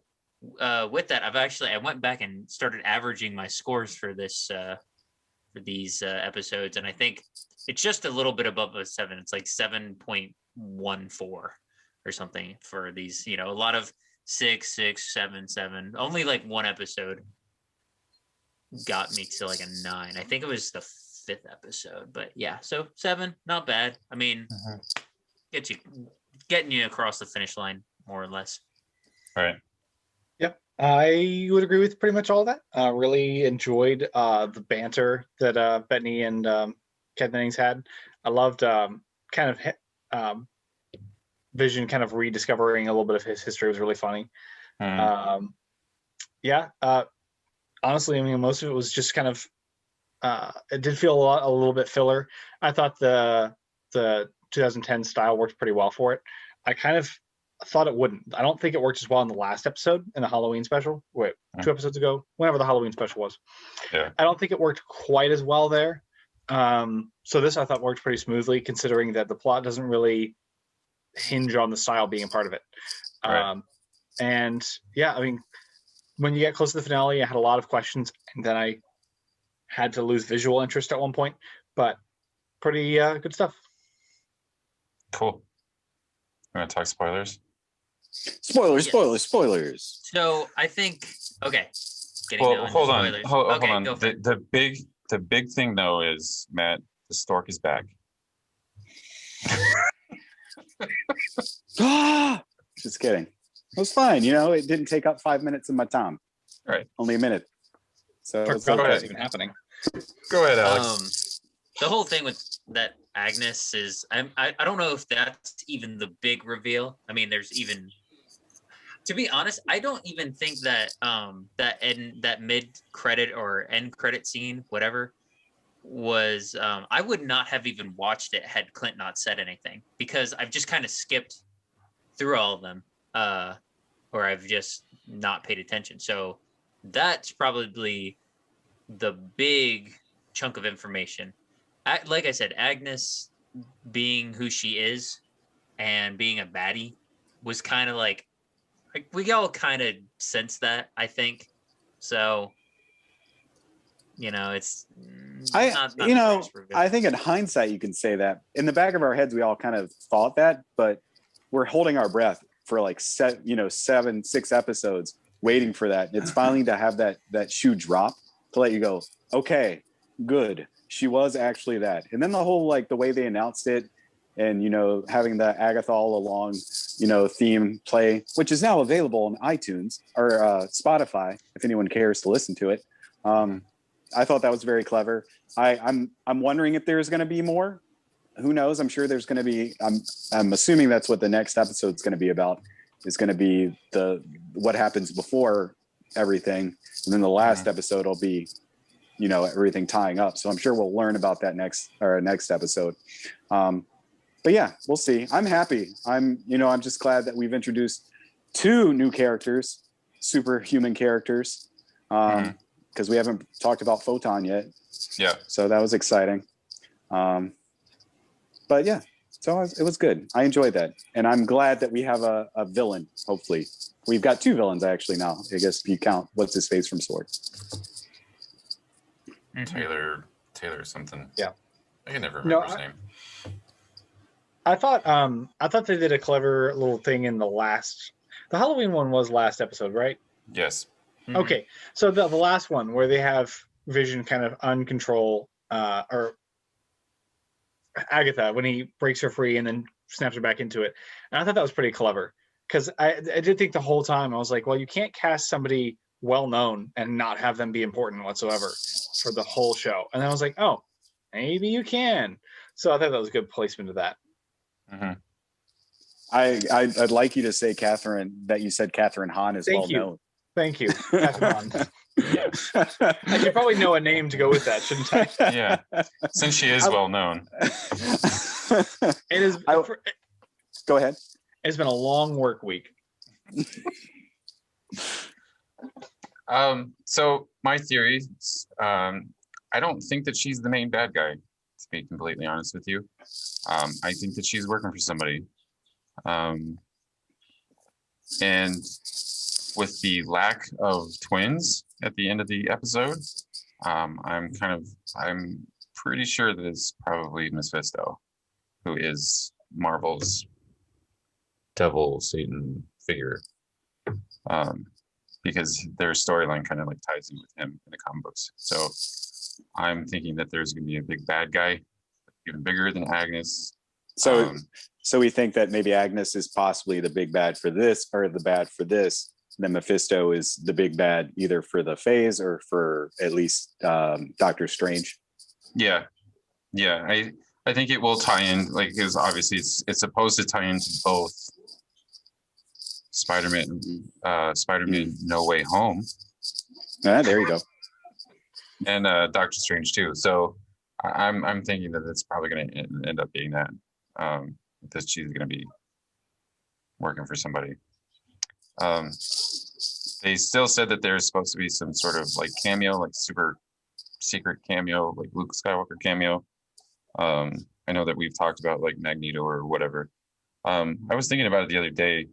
with that, I went back and started averaging my scores for this for these episodes, and I think it's just a little bit above a 7. It's like 7.14 or something for these. A lot of 6, 6, 7, 7. Only like one episode got me to like a 9. I think it was the 5th episode, but yeah. So 7, not bad. I mean, getting you across the finish line, more or less. Right. Yep, I would agree with pretty much all that. Really enjoyed the banter that Bettany and Kat Dennings had. I loved Vision kind of rediscovering a little bit of his history. Was really funny. Honestly, I mean, most of it was just kind of. It did feel a little bit filler. I thought the 2010 style worked pretty well for it. I kind of thought it wouldn't. I don't think it worked as well in the last episode, in the Halloween special. 2 episodes ago, whenever the Halloween special was. Yeah. I don't think it worked quite as well there. So this I thought worked pretty smoothly, considering that the plot doesn't really hinge on the style being a part of it. Right. And yeah, I mean, when you get close to the finale, I had a lot of questions, and then I had to lose visual interest at one point. But pretty good stuff. Cool. You want to talk spoilers? Spoilers, Yeah. spoilers, spoilers. So I think okay. Getting Well, now into hold on. spoilers. Hold Okay, on. go for it. The big thing though is, Matt, the stork is back. Just kidding. It was fine. You know, it didn't take up 5 minutes of my time. Right. Only a minute. So it's Forgot okay. that was even happening. Go ahead, Alex. The whole thing with that Agnes is I don't know if that's even the big reveal. I mean, there's even, to be honest, I don't even think that that mid credit or end credit scene, whatever, was I would not have even watched it had Clint not said anything, because I've just kind of skipped through all of them, or I've just not paid attention. So that's probably the big chunk of information. Like I said, Agnes being who she is and being a baddie was kind of like we all kind of sense that, I think. So, you know, it's not you know, I think in hindsight you can say that. In the back of our heads we all kind of thought that, but we're holding our breath for like 6 episodes waiting for that. It's finally to have that shoe drop to let you go, okay, good. She was actually that. And then the whole, like, the way they announced it, and, you know, having the Agatha All Along, you know, theme play, which is now available on iTunes or Spotify, if anyone cares to listen to it. I thought that was very clever. I'm wondering if there's going to be more. Who knows? I'm sure there's going to be. I'm assuming that's what the next episode's going to be about. Is going to be what happens before everything, and then the last episode will be, you know, everything tying up. So I'm sure we'll learn about that next episode. But yeah, we'll see. I'm happy. I'm just glad that we've introduced 2 new characters, superhuman characters, because we haven't talked about Photon yet. Yeah. So that was exciting. But yeah, so it was good. I enjoyed that. And I'm glad that we have a villain, hopefully. We've got 2 villains actually now, I guess, if you count what's his face from Sword. Taylor something. Yeah. I can never remember his name. I thought they did a clever little thing in the Halloween one was last episode, right? Yes. Mhm. Okay, so the last one where they have Vision kind of uncontrol, or Agatha when he breaks her free and then snaps her back into it, and I thought that was pretty clever, because I did think the whole time I was like, well, you can't cast somebody well known and not have them be important whatsoever for the whole show, and then I was like, oh, maybe you can. So I thought that was a good placement of that. Mm-hmm. I'd like you to say that you said Catherine Hahn is well known. Thank you. Catherine Hahn. I should probably know a name to go with that, shouldn't I? Yeah, since she is well known. It is. Go ahead. It's been a long work week. So my theory, I don't think that she's the main bad guy, to be completely honest with you. I think that she's working for somebody. And with the lack of twins at the end of the episode, I'm pretty sure that it's probably Mephisto, who is Marvel's devil Satan figure. Because their storyline kind of like ties in with him in the comic books. So I'm thinking that there's going to be a big bad guy, even bigger than Agnes. So we think that maybe Agnes is possibly the big bad for this, or the bad for this. Then Mephisto is the big bad either for the phase or for at least Doctor Strange. Yeah. I think it will tie in, like, because obviously it's supposed to tie into both Spider-Man No Way Home. There you go. And Doctor Strange too. So I'm thinking that it's probably going to end up being that she's going to be working for somebody. They still said that there's supposed to be some sort of like cameo, like super secret cameo, like Luke Skywalker cameo. I know that we've talked about like Magneto or whatever. I was thinking about it the other day.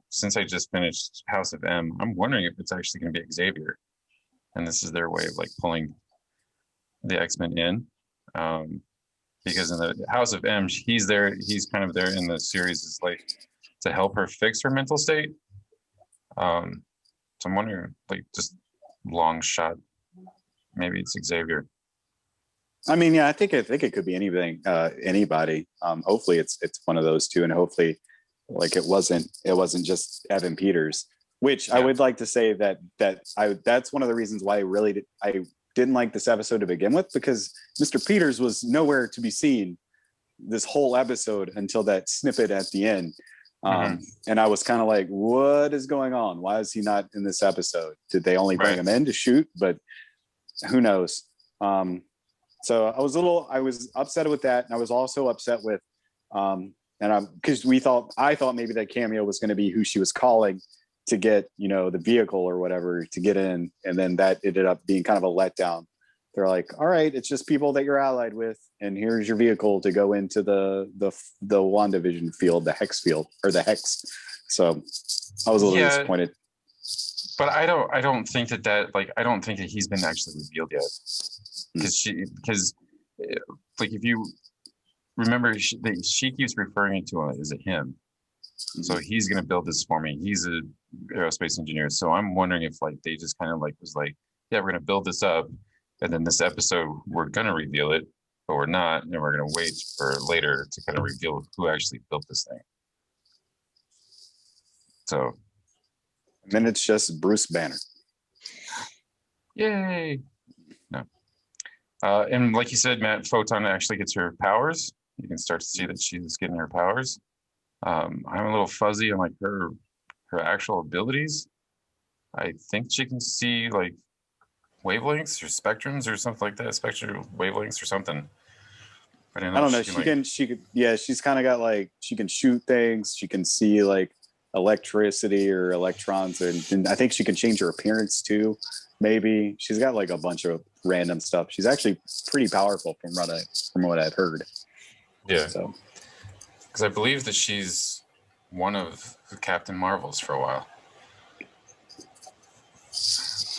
Since I just finished House of M, I'm wondering if it's actually going to be Xavier, and this is their way of like pulling the X-Men in. because in the House of M, he's there. He's kind of there in the series is like to help her fix her mental state. So I'm wondering, like, just long shot, maybe it's Xavier. I mean, yeah, I think it could be anything, anybody. Hopefully, it's one of those two, and hopefully, like it wasn't just Evan Peters. Which I would like to say that's one of the reasons why I didn't like this episode to begin with, because Mr. Peters was nowhere to be seen this whole episode until that snippet at the end. And I was kind of like, what is going on? Why is he not in this episode? Did they only bring him in to shoot? But who knows? So I was upset with that. And I was also upset with, because I thought maybe that cameo was going to be who she was calling to get, the vehicle or whatever to get in. And then that ended up being kind of a letdown. They're like, all right, it's just people that you're allied with, and here's your vehicle to go into the WandaVision field, the Hex field, or the Hex. So I was a little disappointed. But I don't think that he's been actually revealed yet. Because like if you remember, she keeps referring to him as a him. So he's going to build this for me. He's an aerospace engineer. So I'm wondering if like they just kind of like was like, yeah, we're going to build this up. And then this episode, we're going to reveal it, but we're not. And we're going to wait for later to kind of reveal who actually built this thing. So. And then it's just Bruce Banner. Yay. No. And like you said, Matt, Photon actually gets her powers. You can start to see that she's getting her powers. I'm a little fuzzy on like her actual abilities. I think she can see like wavelengths or spectrums or something like that, spectral wavelengths or something. But I don't know. She's kind of got like, she can shoot things. She can see like electricity or electrons. And I think she can change her appearance too. Maybe she's got like a bunch of random stuff. She's actually pretty powerful from what I've heard. Yeah. So. Because I believe that she's one of the Captain Marvels for a while.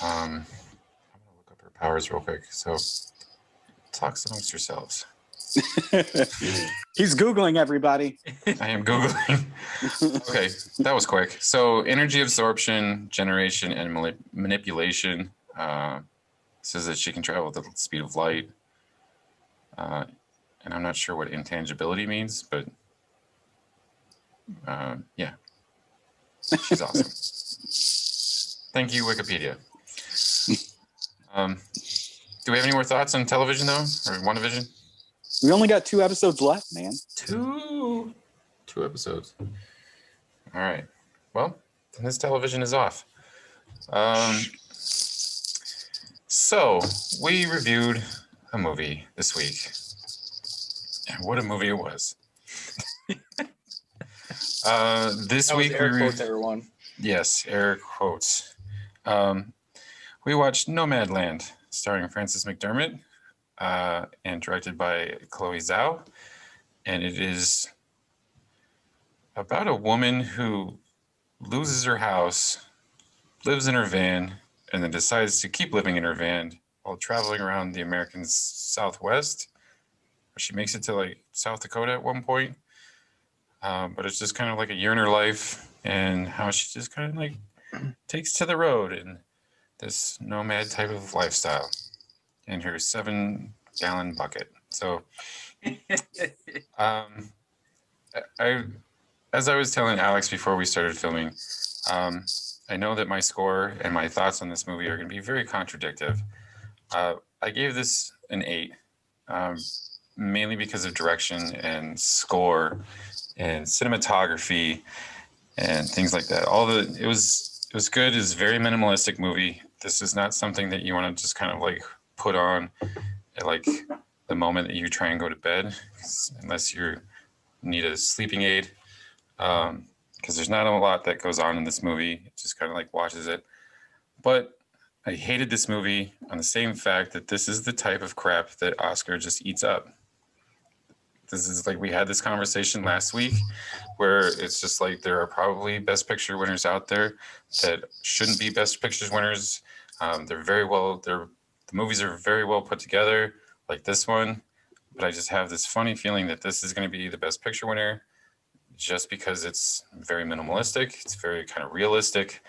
I'm going to look up her powers real quick. So, talk amongst yourselves. He's Googling, everybody. I am Googling. Okay, that was quick. So, energy absorption, generation, and manipulation. Says that she can travel at the speed of light. And I'm not sure what intangibility means, but yeah. She's awesome. Thank you, Wikipedia. Do we have any more thoughts on television, though? Or WandaVision? We only got 2 episodes left, man. Two episodes. All right. Well, then this television is off. So, we reviewed a movie this week. And what a movie it was. This week air quotes, everyone. Yes, air quotes. We watched Nomadland, starring Frances McDermott, and directed by Chloe Zhao. And it is about a woman who loses her house, lives in her van, and then decides to keep living in her van while traveling around the American Southwest. She makes it to like South Dakota at one point. But it's just kind of like a year in her life and how she just kind of like takes to the road in this nomad type of lifestyle in her 7-gallon bucket. So, as I was telling Alex before we started filming, I know that my score and my thoughts on this movie are going to be very contradictory. I gave this an 8, mainly because of direction and score and cinematography and things like that. It was good. It was a very minimalistic movie. This is not something that you want to just kind of like put on at like the moment that you try and go to bed, unless you need a sleeping aid. Because there's not a lot that goes on in this movie. It just kind of like watches it. But I hated this movie on the same fact that this is the type of crap that Oscar just eats up. This is like, we had this conversation last week where it's just like there are probably Best Picture winners out there that shouldn't be Best Pictures winners. The movies are very well put together, like this one, but I just have this funny feeling that this is going to be the Best Picture winner, just because it's very minimalistic. It's very kind of realistic.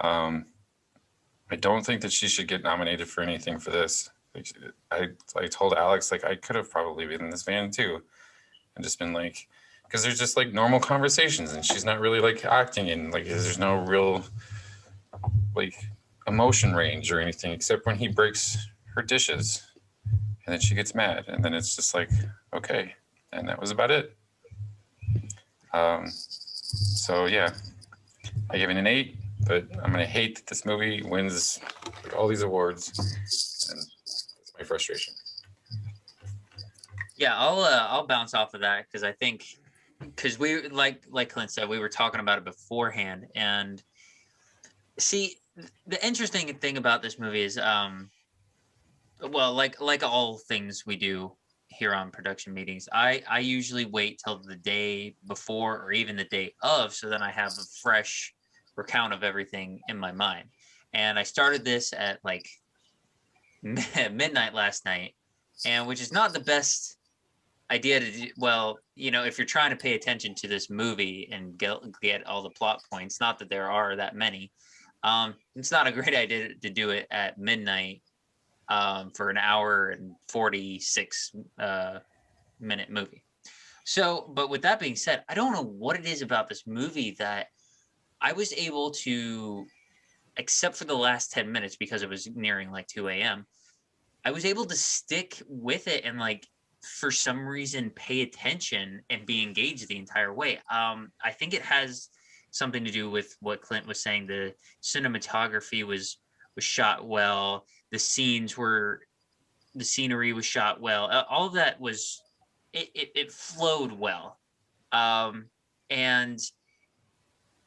I don't think that she should get nominated for anything for this. Like, I told Alex, like, I could have probably been in this van too, and just been like, because there's just like normal conversations, and she's not really like acting, and like there's no real like emotion range or anything, except when he breaks her dishes, and then she gets mad, and then it's just like, okay, and that was about it. So yeah, I give it an 8, but I'm gonna hate that this movie wins like all these awards, and that's my frustration. Yeah, I'll bounce off of that because I think we like Clint said, we were talking about it beforehand, and see, the interesting thing about this movie is well, like all things we do here on production meetings, I usually wait till the day before or even the day of, so then I have a fresh recount of everything in my mind. And I started this at like midnight last night, and which is not the best idea to do. Well, you know, if you're trying to pay attention to this movie and get all the plot points, not that there are that many, it's not a great idea to do it at midnight for an hour and 46 minute movie. So, but with that being said, I don't know what it is about this movie that I was able to, except for the last 10 minutes because it was nearing like 2 a.m., I was able to stick with it and like for some reason pay attention and be engaged the entire way. I think it has something to do with what Clint was saying. The cinematography was shot well. The scenery was shot well. All of that was, it flowed well. And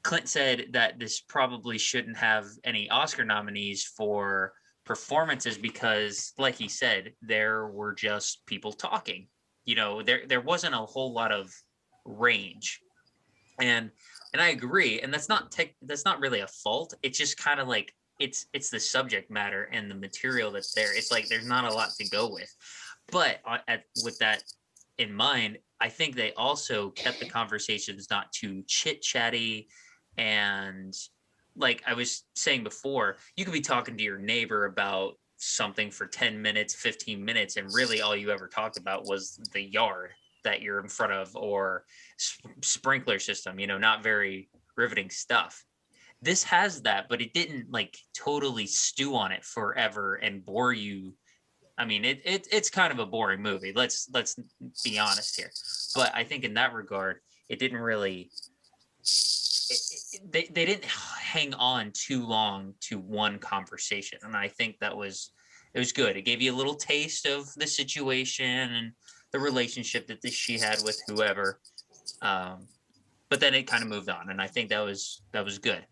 Clint said that this probably shouldn't have any Oscar nominees for performances because, like he said, there were just people talking. You know, there wasn't a whole lot of range, and I agree. And that's not really a fault. It's just kind of like it's the subject matter and the material that's there. It's like there's not a lot to go with. But with that in mind, I think they also kept the conversations not too chit chatty. And like I was saying before, you could be talking to your neighbor about something for 10 minutes, 15 minutes, and really all you ever talked about was the yard that you're in front of or sprinkler system, you know, not very riveting stuff. This has that, but it didn't like totally stew on it forever and bore you. I mean, it's kind of a boring movie. Let's be honest here. But I think in that regard, it didn't really. They didn't hang on too long to one conversation, and I think it was good. It gave you a little taste of the situation and the relationship that she had with whoever, but then it kind of moved on, and I think that was good.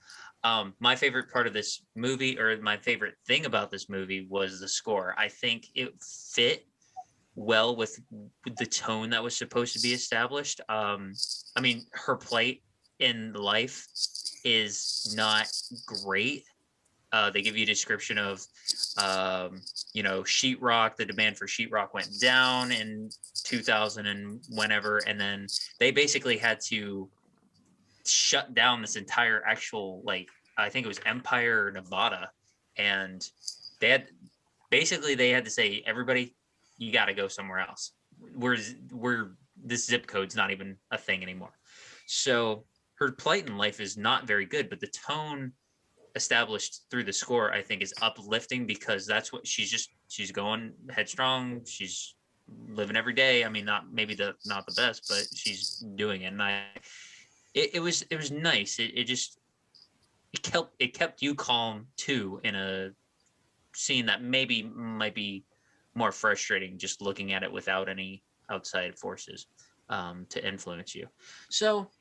My favorite part of this movie, or my favorite thing about this movie, was the score. I think it fit well with the tone that was supposed to be established. I mean, her plight in life is not great. They give you a description of, you know, sheetrock. The demand for sheetrock went down in 2000 and whenever, and then they basically had to shut down this entire actual, like, I think it was Empire, Nevada, and they had to say, everybody, you got to go somewhere else. We're this zip code's not even a thing anymore. So her plight in life is not very good, but the tone established through the score, I think, is uplifting because that's what she's going headstrong. She's living every day. I mean, not the best, but she's doing it. And it was nice. It kept you calm too in a scene that might be more frustrating just looking at it without any outside forces to influence you. So,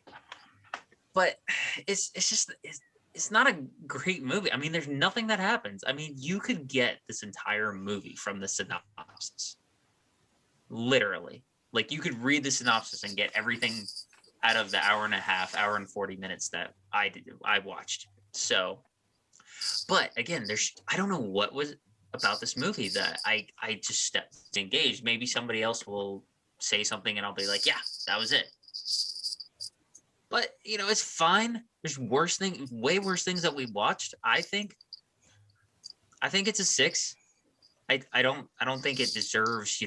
but it's not a great movie. I mean, there's nothing that happens. I mean, you could get this entire movie from the synopsis. Literally. Like, you could read the synopsis and get everything out of the hour and 40 minutes that I watched. So, but again, I don't know what was about this movie that I just stepped engaged. Maybe somebody else will say something and I'll be like, yeah, that was it. But it's fine. There's way worse things that we watched. I think it's a 6. I don't think it deserves,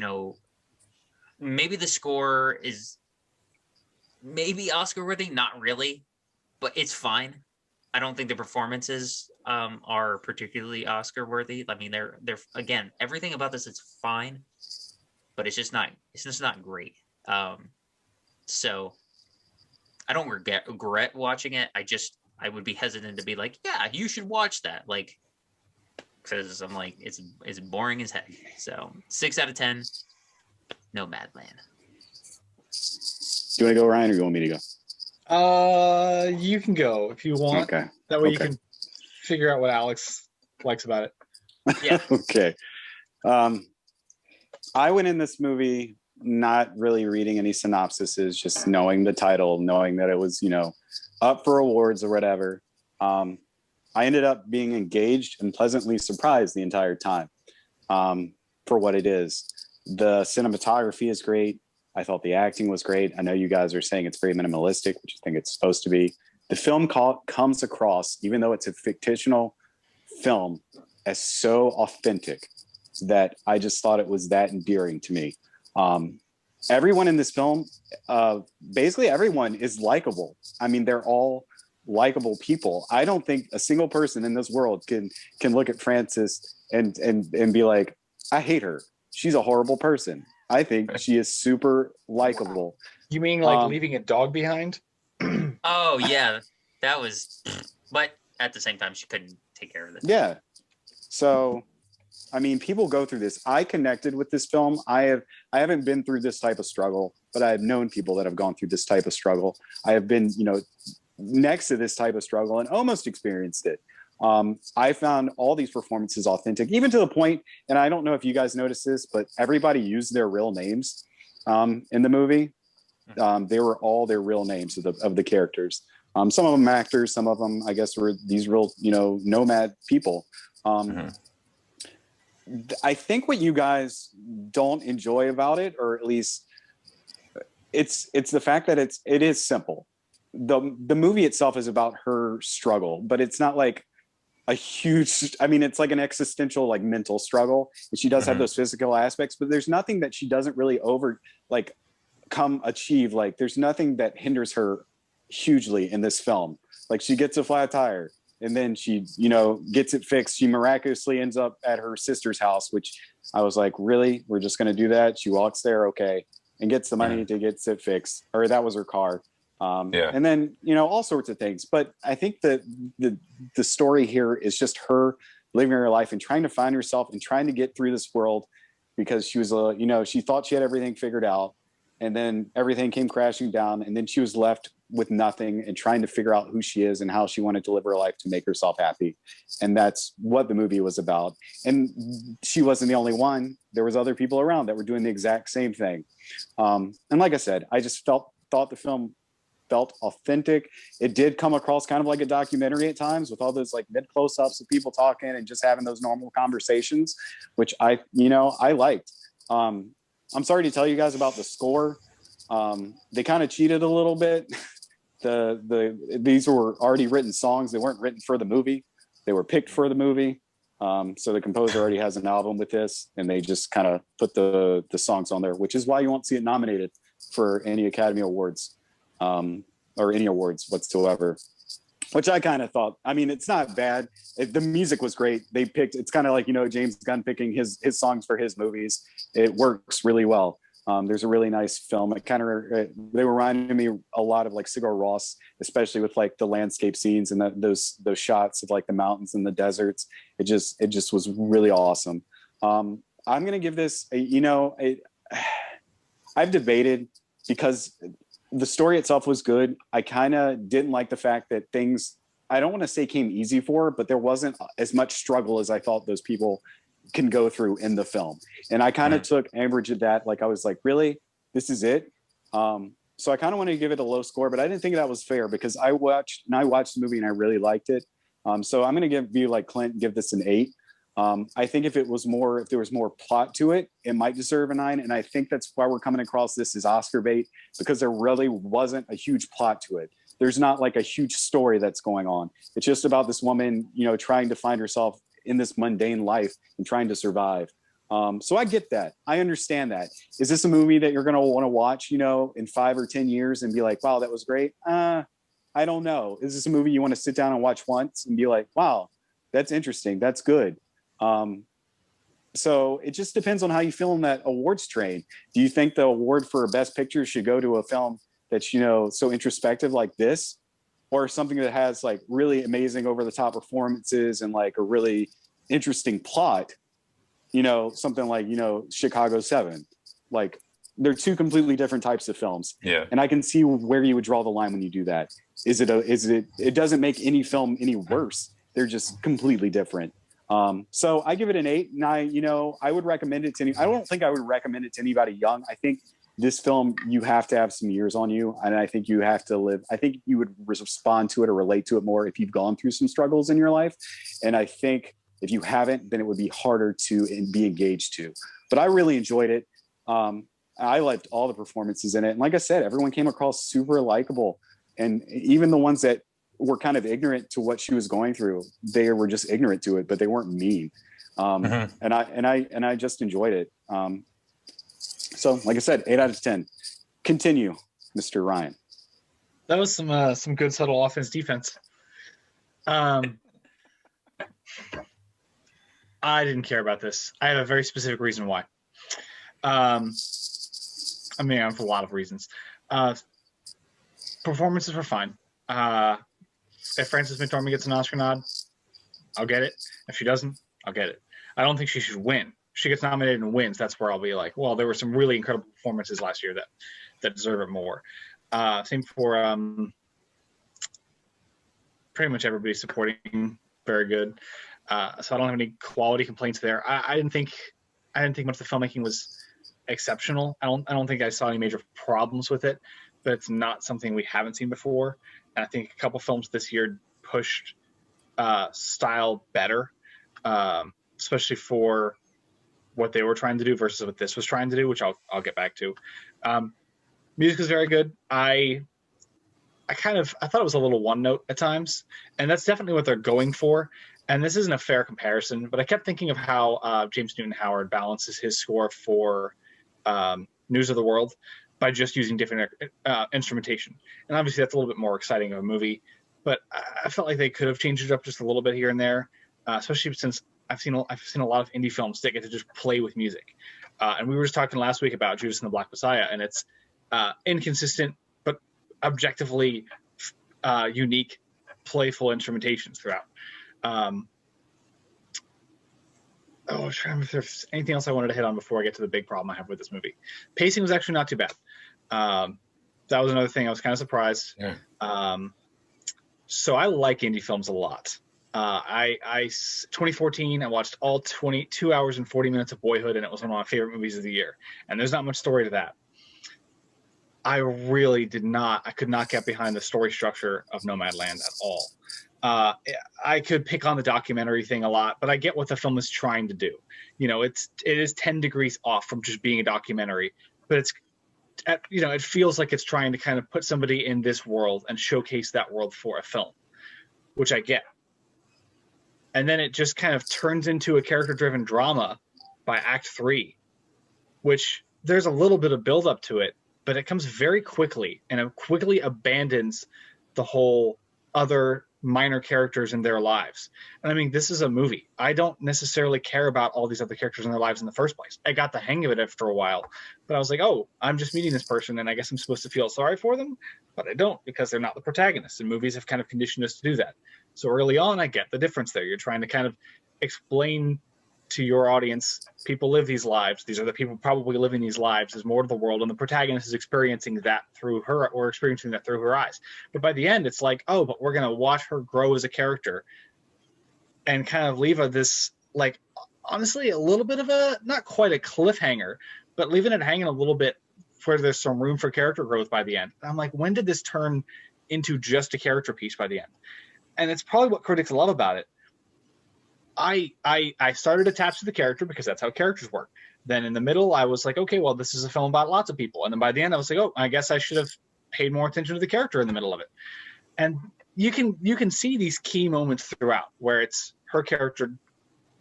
maybe the score is maybe Oscar worthy, not really, but it's fine. I don't think the performances are particularly Oscar worthy. I mean, they're again, everything about this is fine, but it's just not great. So I don't regret watching it. I would be hesitant to be like, yeah, you should watch that. Like, because I'm like, it's boring as heck. So 6 out of 10, Nomadland. Do you want to go, Ryan, or you want me to go? You can go if you want. Okay. That way you can figure out what Alex likes about it. Yeah. Okay. I went in this movie not really reading any synopsises, just knowing the title, knowing that it was, up for awards or whatever. I ended up being engaged and pleasantly surprised the entire time for what it is. The cinematography is great. I thought the acting was great. I know you guys are saying it's very minimalistic, which I think it's supposed to be. The film comes across, even though it's a fictional film, as so authentic that I just thought it was that endearing to me. Everyone in this film, basically everyone is likable. I mean, they're all likable people. I don't think a single person in this world can look at Frances and be like, I hate her. She's a horrible person. I think she is super likable. You mean like leaving a dog behind? Oh yeah, that was. But at the same time, she couldn't take care of this. Yeah. So, I mean, people go through this. I connected with this film. I haven't been through this type of struggle, but I have known people that have gone through this type of struggle. I have been, next to this type of struggle and almost experienced it. I found all these performances authentic, even to the point, and I don't know if you guys noticed this, but everybody used their real names in the movie. They were all their real names of the characters. Some of them actors, some of them, I guess, were these real, nomad people. I think what you guys don't enjoy about it, or at least it's the fact that it is simple. The movie itself is about her struggle, but it's not like a huge, it's like an existential, like mental struggle. And she does have those physical aspects, but there's nothing that she doesn't really achieve. Like there's nothing that hinders her hugely in this film. Like she gets a flat tire and then she, gets it fixed. She miraculously ends up at her sister's house, which I was like, really? We're just going to do that? She walks there. Okay. And gets the money to get it fixed, or that was her car. And then, all sorts of things. But I think that the story here is just her living her life and trying to find herself and trying to get through this world, because she was, she thought she had everything figured out, and then everything came crashing down, and then she was left with nothing and trying to figure out who she is and how she wanted to live her life to make herself happy. And that's what the movie was about. And she wasn't the only one. There was other people around that were doing the exact same thing. And like I said, I just thought the film felt authentic. It did come across kind of like a documentary at times, with all those like mid close-ups of people talking and just having those normal conversations, which I liked. I'm sorry to tell you guys about the score. They kind of cheated a little bit. These were already written songs. They weren't written for the movie. They were picked for the movie. So the composer already has an album with this, and they just kind of put the songs on there, which is why you won't see it nominated for any Academy Awards. Or any awards whatsoever, which I kind of thought. It's not bad. The music was great. It's kind of like, James Gunn picking his songs for his movies. It works really well. There's a really nice film. They reminded me a lot of like Sigur Rós, especially with like the landscape scenes and those shots of like the mountains and the deserts. It just was really awesome. I'm going to give this I've debated, because the story itself was good. I kind of didn't like the fact that things, I don't want to say came easy for her, but there wasn't as much struggle as I thought those people can go through in the film. And I kind of took average of that. Like, I was like, really, this is it? So I kind of wanted to give it a low score, but I didn't think that was fair, because I watched the movie and I really liked it. So I'm going to give you like Clint, give this an 8. I think if there was more plot to it, it might deserve a 9. And I think that's why we're coming across this as Oscar bait, because there really wasn't a huge plot to it. There's not like a huge story that's going on. It's just about this woman, trying to find herself in this mundane life and trying to survive. So I get that. I understand that. Is this a movie that you're going to want to watch, in 5 or 10 years and be like, wow, that was great? I don't know. Is this a movie you want to sit down and watch once and be like, wow, that's interesting. That's good. So it just depends on how you feel in that awards train. Do you think the award for Best Picture should go to a film that's, so introspective like this, or something that has like really amazing over the top performances and like a really interesting plot, something like, Chicago 7, like they're two completely different types of films. Yeah. And I can see where you would draw the line when you do that. It doesn't make any film any worse. They're just completely different. So I give it an 8, and I would recommend it to I don't think I would recommend it to anybody young. I think this film, you have to have some years on you. And I think you have to I think you would respond to it or relate to it more if you've gone through some struggles in your life. And I think if you haven't, then it would be harder to be engaged to, but I really enjoyed it. I liked all the performances in it. And like I said, everyone came across super likable, and even the ones that were kind of ignorant to what she was going through, they were just ignorant to it, but they weren't mean. And I just enjoyed it. So like I said, 8 out of 10. Continue, Mr. Ryan. That was some good subtle offense defense. I didn't care about this. I have a very specific reason why. I have a lot of reasons. Performances were fine. If Frances McDormand gets an Oscar nod, I'll get it. If she doesn't, I'll get it. I don't think she should win. If she gets nominated and wins, that's where I'll be like, well, there were some really incredible performances last year that deserve it more. Same for pretty much everybody supporting, very good. So I don't have any quality complaints there. I didn't think much of the filmmaking was exceptional. I don't think I saw any major problems with it, but it's not something we haven't seen before. And I think a couple films this year pushed style better, especially for what they were trying to do versus what this was trying to do, which I'll get back to. Music is very good. I thought it was a little one note at times, and that's definitely what they're going for. And this isn't a fair comparison, but I kept thinking of how James Newton Howard balances his score for News of the World by just using different instrumentation. And obviously that's a little bit more exciting of a movie, but I felt like they could have changed it up just a little bit here and there, especially since I've seen a lot of indie films that get to just play with music. And we were just talking last week about Judas and the Black Messiah, and it's inconsistent, but objectively unique, playful instrumentations throughout. I'm trying to remember if there's anything else I wanted to hit on before I get to the big problem I have with this movie. Pacing was actually not too bad. That was another thing I was kind of surprised. Yeah. So I like indie films a lot. 2014, I watched all 22 hours and 40 minutes of Boyhood, and it was one of my favorite movies of the year. And there's not much story to that. I could not get behind the story structure of Nomadland at all. I could pick on the documentary thing a lot, but I get what the film is trying to do. It is 10 degrees off from just being a documentary, but it feels like it's trying to kind of put somebody in this world and showcase that world for a film, which I get. And then it just kind of turns into a character-driven drama by Act 3, which there's a little bit of build-up to it, but it comes very quickly, and it quickly abandons the whole other minor characters in their lives. And this is a movie. I don't necessarily care about all these other characters in their lives in the first place. I got the hang of it after a while, but I was like, oh, I'm just meeting this person, and I guess I'm supposed to feel sorry for them, but I don't, because they're not the protagonists, and movies have kind of conditioned us to do that. So early on, I get the difference there. You're trying to kind of explain to your audience, people live these lives. These are the people probably living these lives. There's more to the world, and the protagonist is experiencing that through her, or experiencing that through her eyes. But by the end, it's like, oh, but we're going to watch her grow as a character and kind of leave this, like, honestly, a little bit of not quite a cliffhanger, but leaving it hanging a little bit where there's some room for character growth by the end. And I'm like, when did this turn into just a character piece by the end? And it's probably what critics love about it. I started attached to the character because that's how characters work. Then in the middle, I was like, okay, well, this is a film about lots of people. And then by the end, I was like, oh, I guess I should have paid more attention to the character in the middle of it. And you can see these key moments throughout where it's her character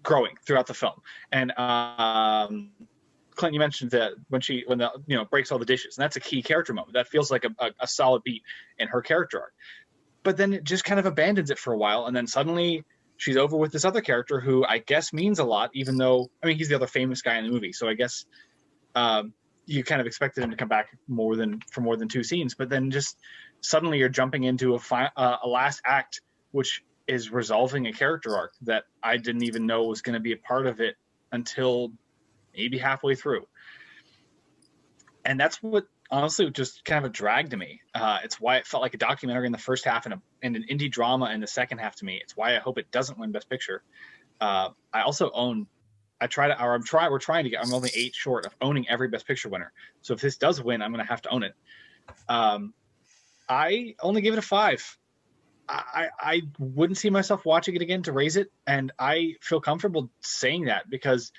growing throughout the film. And Clint, you mentioned that when the breaks all the dishes, and that's a key character moment. That feels like a solid beat in her character arc. But then it just kind of abandons it for a while, and then suddenly she's over with this other character who I guess means a lot, even though, I mean, he's the other famous guy in the movie. So I guess you kind of expected him to come back for more than 2 scenes. But then just suddenly you're jumping into a last act, which is resolving a character arc that I didn't even know was going to be a part of it until maybe halfway through. And that's what honestly just kind of a drag to me. It's why it felt like a documentary in the first half and an indie drama in the second half to me. It's why I hope it doesn't win Best Picture. I also own, we're trying to get, I'm only 8 short of owning every Best Picture winner. So if this does win, I'm going to have to own it. I only give it a 5. I wouldn't see myself watching it again to raise it. And I feel comfortable saying that because,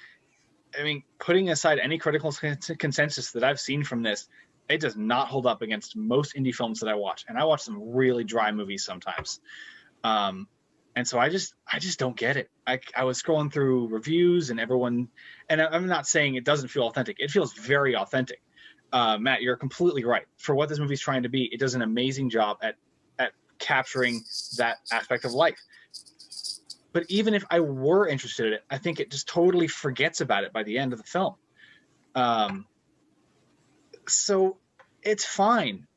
I mean, putting aside any critical consensus that I've seen from this, it does not hold up against most indie films that I watch. And I watch some really dry movies sometimes. And so I just don't get it. I was scrolling through reviews and everyone, and I'm not saying it doesn't feel authentic. It feels very authentic. Matt, you're completely right. For what this movie's trying to be, it does an amazing job at capturing that aspect of life. But even if I were interested in it, I think it just totally forgets about it by the end of the film. So it's fine.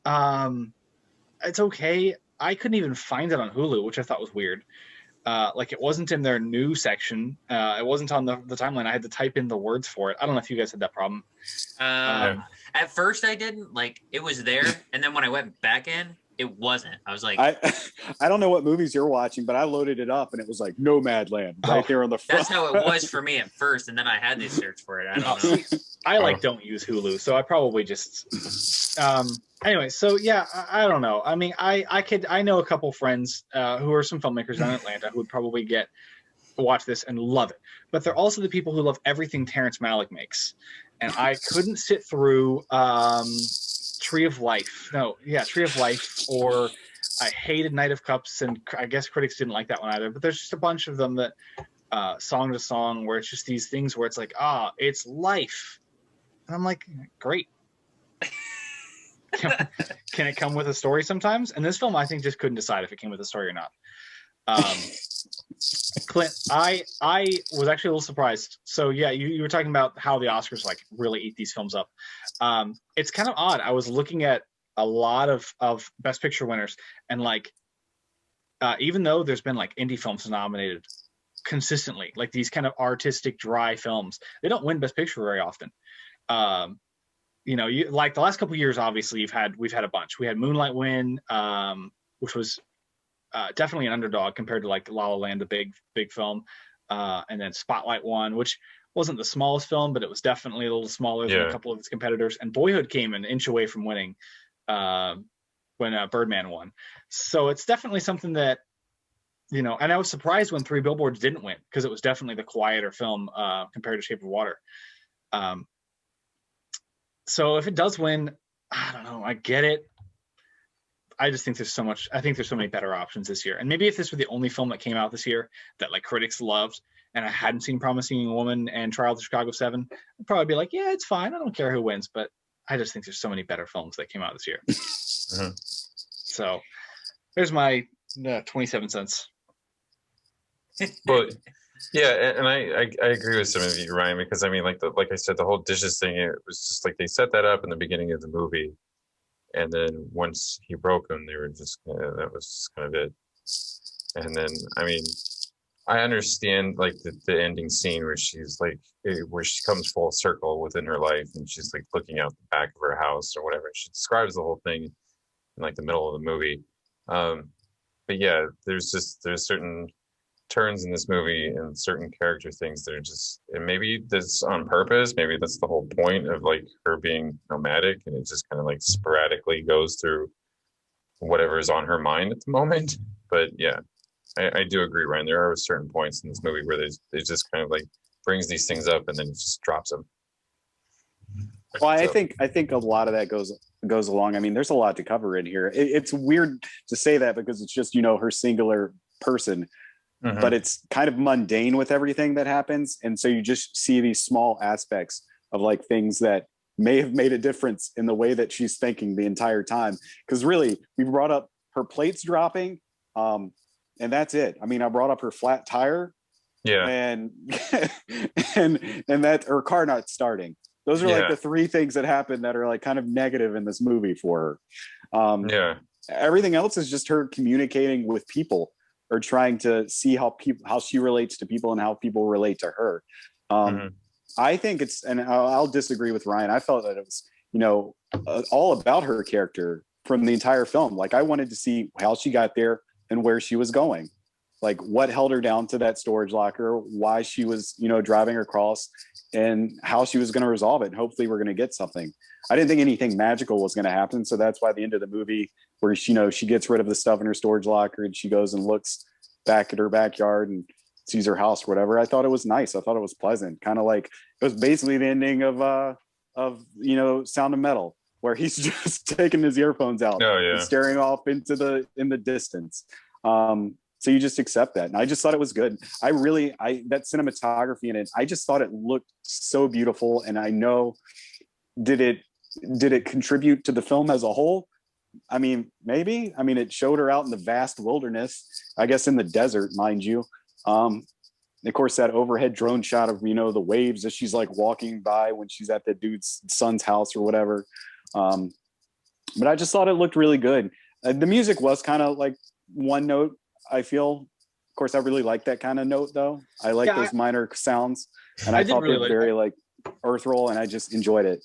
It's okay. I couldn't even find it on Hulu, which I thought was weird. Like it wasn't in their new section. It wasn't on the timeline. I had to type in the words for it. I don't know if you guys had that problem. At first I didn't. Like it was there, and then when I went back in, it wasn't. I was like, I don't know what movies you're watching, but I loaded it up and it was like Nomadland right there on the front. That's how it was for me at first, and then I had to search for it. I don't know. I don't use Hulu, so I probably just anyway. So yeah, I don't know. I mean, I know a couple friends who are some filmmakers in Atlanta who would probably watch this and love it, but they're also the people who love everything Terrence Malick makes, and I couldn't sit through Tree of Life, or I hated Knight of Cups, and I guess critics didn't like that one either, but there's just a bunch of them that song to song where it's just these things where it's like, it's life, and I'm like, great. Can it come with a story sometimes? And this film I think just couldn't decide if it came with a story or not. Clint, I was actually a little surprised. So yeah, you were talking about how the Oscars like really eat these films up. It's kind of odd. I was looking at a lot of Best Picture winners, and like even though there's been like indie films nominated consistently, like these kind of artistic dry films, they don't win Best Picture very often. You like the last couple of years, obviously we've had a bunch. We had Moonlight win, which was definitely an underdog compared to like La La Land, the big film, and then Spotlight won, which wasn't the smallest film, but it was definitely a little smaller than a couple of its competitors. And Boyhood came an inch away from winning when Birdman won. So it's definitely something that, and I was surprised when Three Billboards didn't win, because it was definitely the quieter film compared to Shape of Water. So if it does win, I don't know, I get it. I just think there's so many better options this year. And maybe if this were the only film that came out this year that like critics loved, and I hadn't seen Promising Young Woman and Trial of the Chicago 7, I'd probably be like, yeah, it's fine. I don't care who wins. But I just think there's so many better films that came out this year. Mm-hmm. So there's my 27 cents. But yeah, and I agree with some of you, Ryan, because I mean, like I said, the whole dishes thing, it was just like they set that up in the beginning of the movie. And then once he broke them, they were just that was just kind of it. And then, I mean, I understand like the ending scene where she's like, where she comes full circle within her life, and she's like looking out the back of her house or whatever. She describes the whole thing in like the middle of the movie. But yeah, there's certain turns in this movie and certain character things that are just, and maybe that's on purpose, maybe that's the whole point of like her being nomadic, and it just kind of like sporadically goes through whatever is on her mind at the moment. But yeah, I do agree, Ryan. There are certain points in this movie where they just kind of like brings these things up and then just drops them. Well, I think a lot of that goes along. I mean, there's a lot to cover in here. It's weird to say that because it's just, her singular person, but it's kind of mundane with everything that happens. And so you just see these small aspects of like things that may have made a difference in the way that she's thinking the entire time. Because really, we brought up her plates dropping, and that's it. I mean, I brought up her flat tire, and and that her car not starting. Those are like the three things that happen that are like kind of negative in this movie for her. Everything else is just her communicating with people or trying to see how she relates to people and how people relate to her. I think it's, and I'll disagree with Ryan. I felt that it was, all about her character from the entire film. Like I wanted to see how she got there and where she was going, like what held her down to that storage locker, why she was, driving across, and how she was going to resolve it. And hopefully we're going to get something. I didn't think anything magical was going to happen. So that's why the end of the movie where she gets rid of the stuff in her storage locker and she goes and looks back at her backyard and sees her house or whatever. I thought it was nice. I thought it was pleasant. Kind of like it was basically the ending of Sound of Metal, where he's just taking his earphones out and staring off into the distance. So you just accept that. And I just thought it was good. That cinematography in it, I just thought it looked so beautiful. And I know, did it contribute to the film as a whole? I mean, maybe. I mean, it showed her out in the vast wilderness, I guess in the desert, mind you. Of course, that overhead drone shot of, the waves as she's like walking by when she's at the dude's son's house or whatever. But I just thought it looked really good. The music was kind of like one note, I feel. Of course, I really like that kind of note, though. I like those minor sounds, and I thought they were very like earthral, and I just enjoyed it.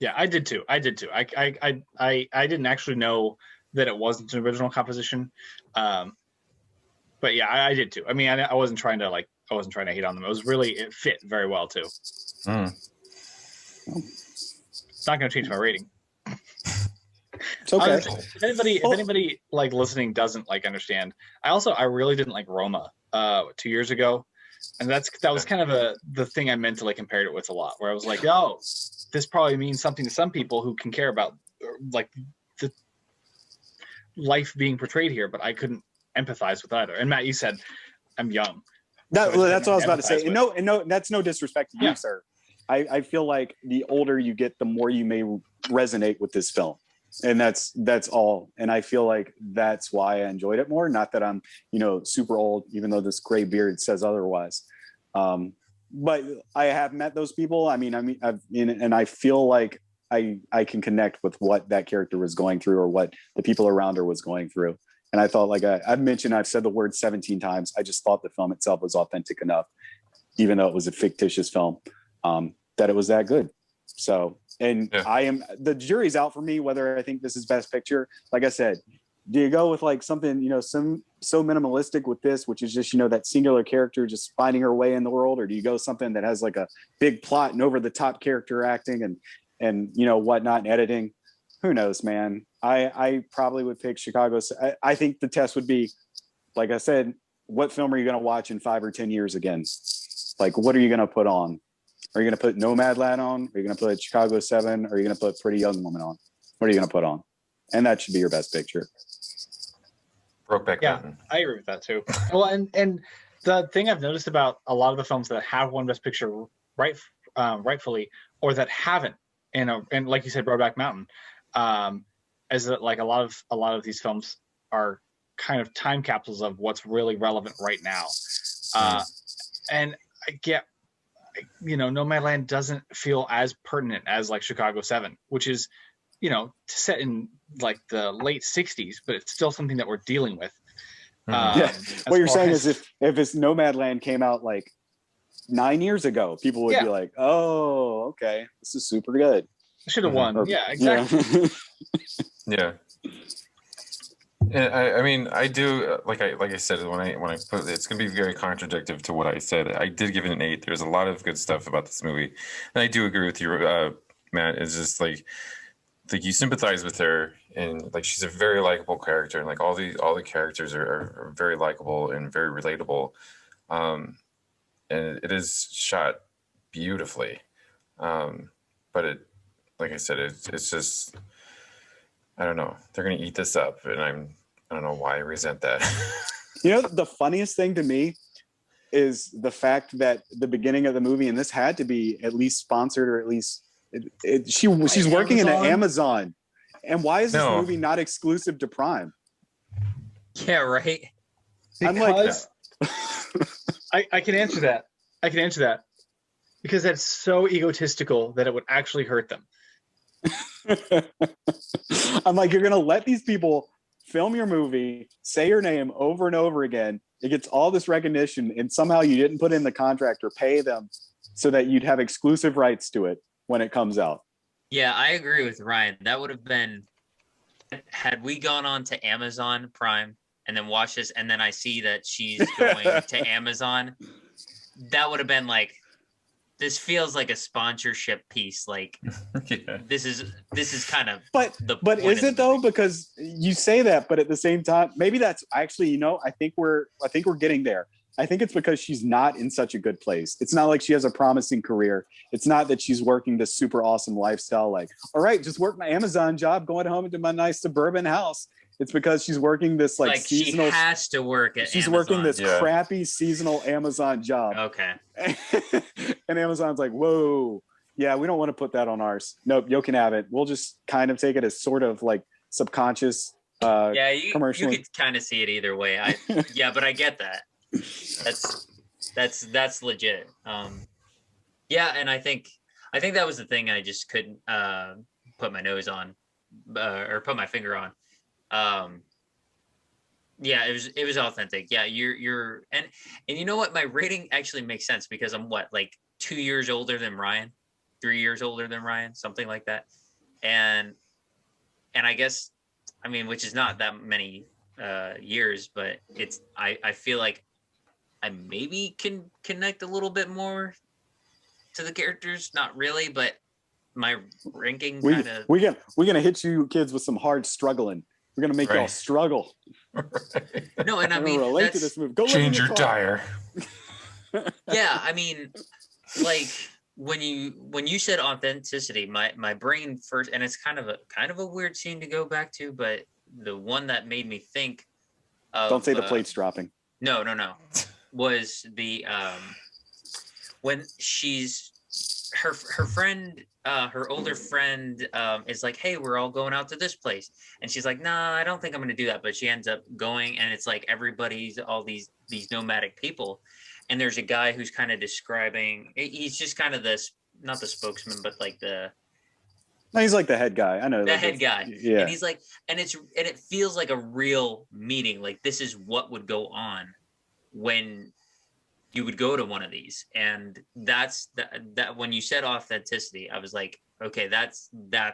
Yeah, I did too. I didn't actually know that it wasn't an original composition, but yeah, I did too. I mean, I wasn't trying to hate on them. It fit very well too. It's not going to change my rating. It's okay. If anybody like listening doesn't like understand, I really didn't like Roma 2 years ago, and that was kind of the thing I mentally compared it with a lot, where I was like, oh, this probably means something to some people who can care about like the life being portrayed here, but I couldn't empathize with either. And Matt, you said I'm young. That's what I was about to say. And no, that's no disrespect to you, sir. I feel like the older you get, the more you may resonate with this film. And that's all. And I feel like that's why I enjoyed it more. Not that I'm, super old, even though this gray beard says otherwise. But I have met those people. And I feel like I can connect with what that character was going through or what the people around her was going through. And I thought, like I've said the word 17 times. I just thought the film itself was authentic enough, even though it was a fictitious film, that it was that good. So, and the jury's out for me whether I think this is Best Picture. Like I said, do you go with like something, so minimalistic with this, which is just, that singular character just finding her way in the world? Or do you go something that has like a big plot and over the top character acting and whatnot and editing? Who knows, man? I probably would pick Chicago. I think the test would be, like I said, what film are you going to watch in 5 or 10 years again? Like, what are you going to put on? Are you going to put Nomadland on? Are you going to put Chicago 7? Or are you going to put Pretty Young Woman on? What are you going to put on? And that should be your Best Picture. Brokeback Mountain. I agree with that too. Well, and the thing I've noticed about a lot of the films that have won Best Picture rightfully, or that haven't, and like you said, Brokeback Mountain, is that like a lot of these films are kind of time capsules of what's really relevant right now. And I get, Nomadland doesn't feel as pertinent as like Chicago 7, which is, set in like the late 60s, but it's still something that we're dealing with. What you're saying is if this Nomadland came out like 9 years ago, people would be like, oh, okay, this is super good. Should have won. Yeah, exactly. Yeah. And I do like I said when I put it's gonna be very contradictory to what I said. I did give it an 8. There's a lot of good stuff about this movie, and I do agree with you, Matt. It's just like like you sympathize with her, and like she's a very likable character, and like all the characters are very likable and very relatable, and it is shot beautifully, but it, like I said, it's just, I don't know, they're gonna eat this up, and I don't know why I resent that. You know, the funniest thing to me is the fact that the beginning of the movie, and this had to be at least sponsored, or at least she's working in an Amazon. And why is this movie not exclusive to Prime? Yeah, right. Because I can answer that. I can answer that. Because that's so egotistical that it would actually hurt them. I'm like, you're going to let these people film your movie, say your name over and over again. It gets all this recognition, and somehow you didn't put in the contract or pay them so that you'd have exclusive rights to it when it comes out. Yeah, I agree with Ryan. That would have been, had we gone on to Amazon Prime and then watched this, and then I see that she's going to Amazon, that would have been like, this feels like a sponsorship piece. Like, Yeah. this is kind of But is it though? Because you say that, but at the same time, maybe that's actually, you know, I think we're getting there. I think it's because she's not in such a good place. It's not like she has a promising career. It's not that she's working this super awesome lifestyle. Like, all right, just work my Amazon job, going home into my nice suburban house. It's because she's working this like seasonal. She has to work at. She's Amazon. working this crappy seasonal Amazon job. Okay. And Amazon's like, whoa, yeah, we don't want to put that on ours. Nope, you can have it. We'll just kind of take it as sort of like subconscious. Yeah, you commercial. could kind of see it either way. Yeah, but I get that. That's legit. Yeah, and I think that was the thing I just couldn't put my nose on or put my finger on. Yeah, it was authentic. Yeah, you're and you know what, my rating actually makes sense because I'm like 2 years older than Ryan, 3 years older than Ryan, something like that. And I guess, I mean, which is not that many years, but it's I feel like I maybe can connect a little bit more to the characters. Not really, but my ranking kind of we're gonna hit you kids with some hard struggling. We're gonna make y'all struggle. No, and I mean, relate to this movie. Go change your tire. Yeah, I mean, like when you said authenticity, my brain first, and it's kind of a weird scene to go back to, but the one that made me think of, don't say the plates dropping. No, was the when she's her friend, her older friend is like, hey, we're all going out to this place, and she's like, nah, I don't think I'm gonna do that, but she ends up going, and it's like everybody's all these nomadic people, and there's a guy who's kind of describing, he's just kind of this, not the spokesman, but like the no, he's like the head guy. I know the head guy. Yeah, and he's like, and it feels like a real meeting. Like, this is what would go on when you would go to one of these. And that's that when you said authenticity, I was like, okay, that's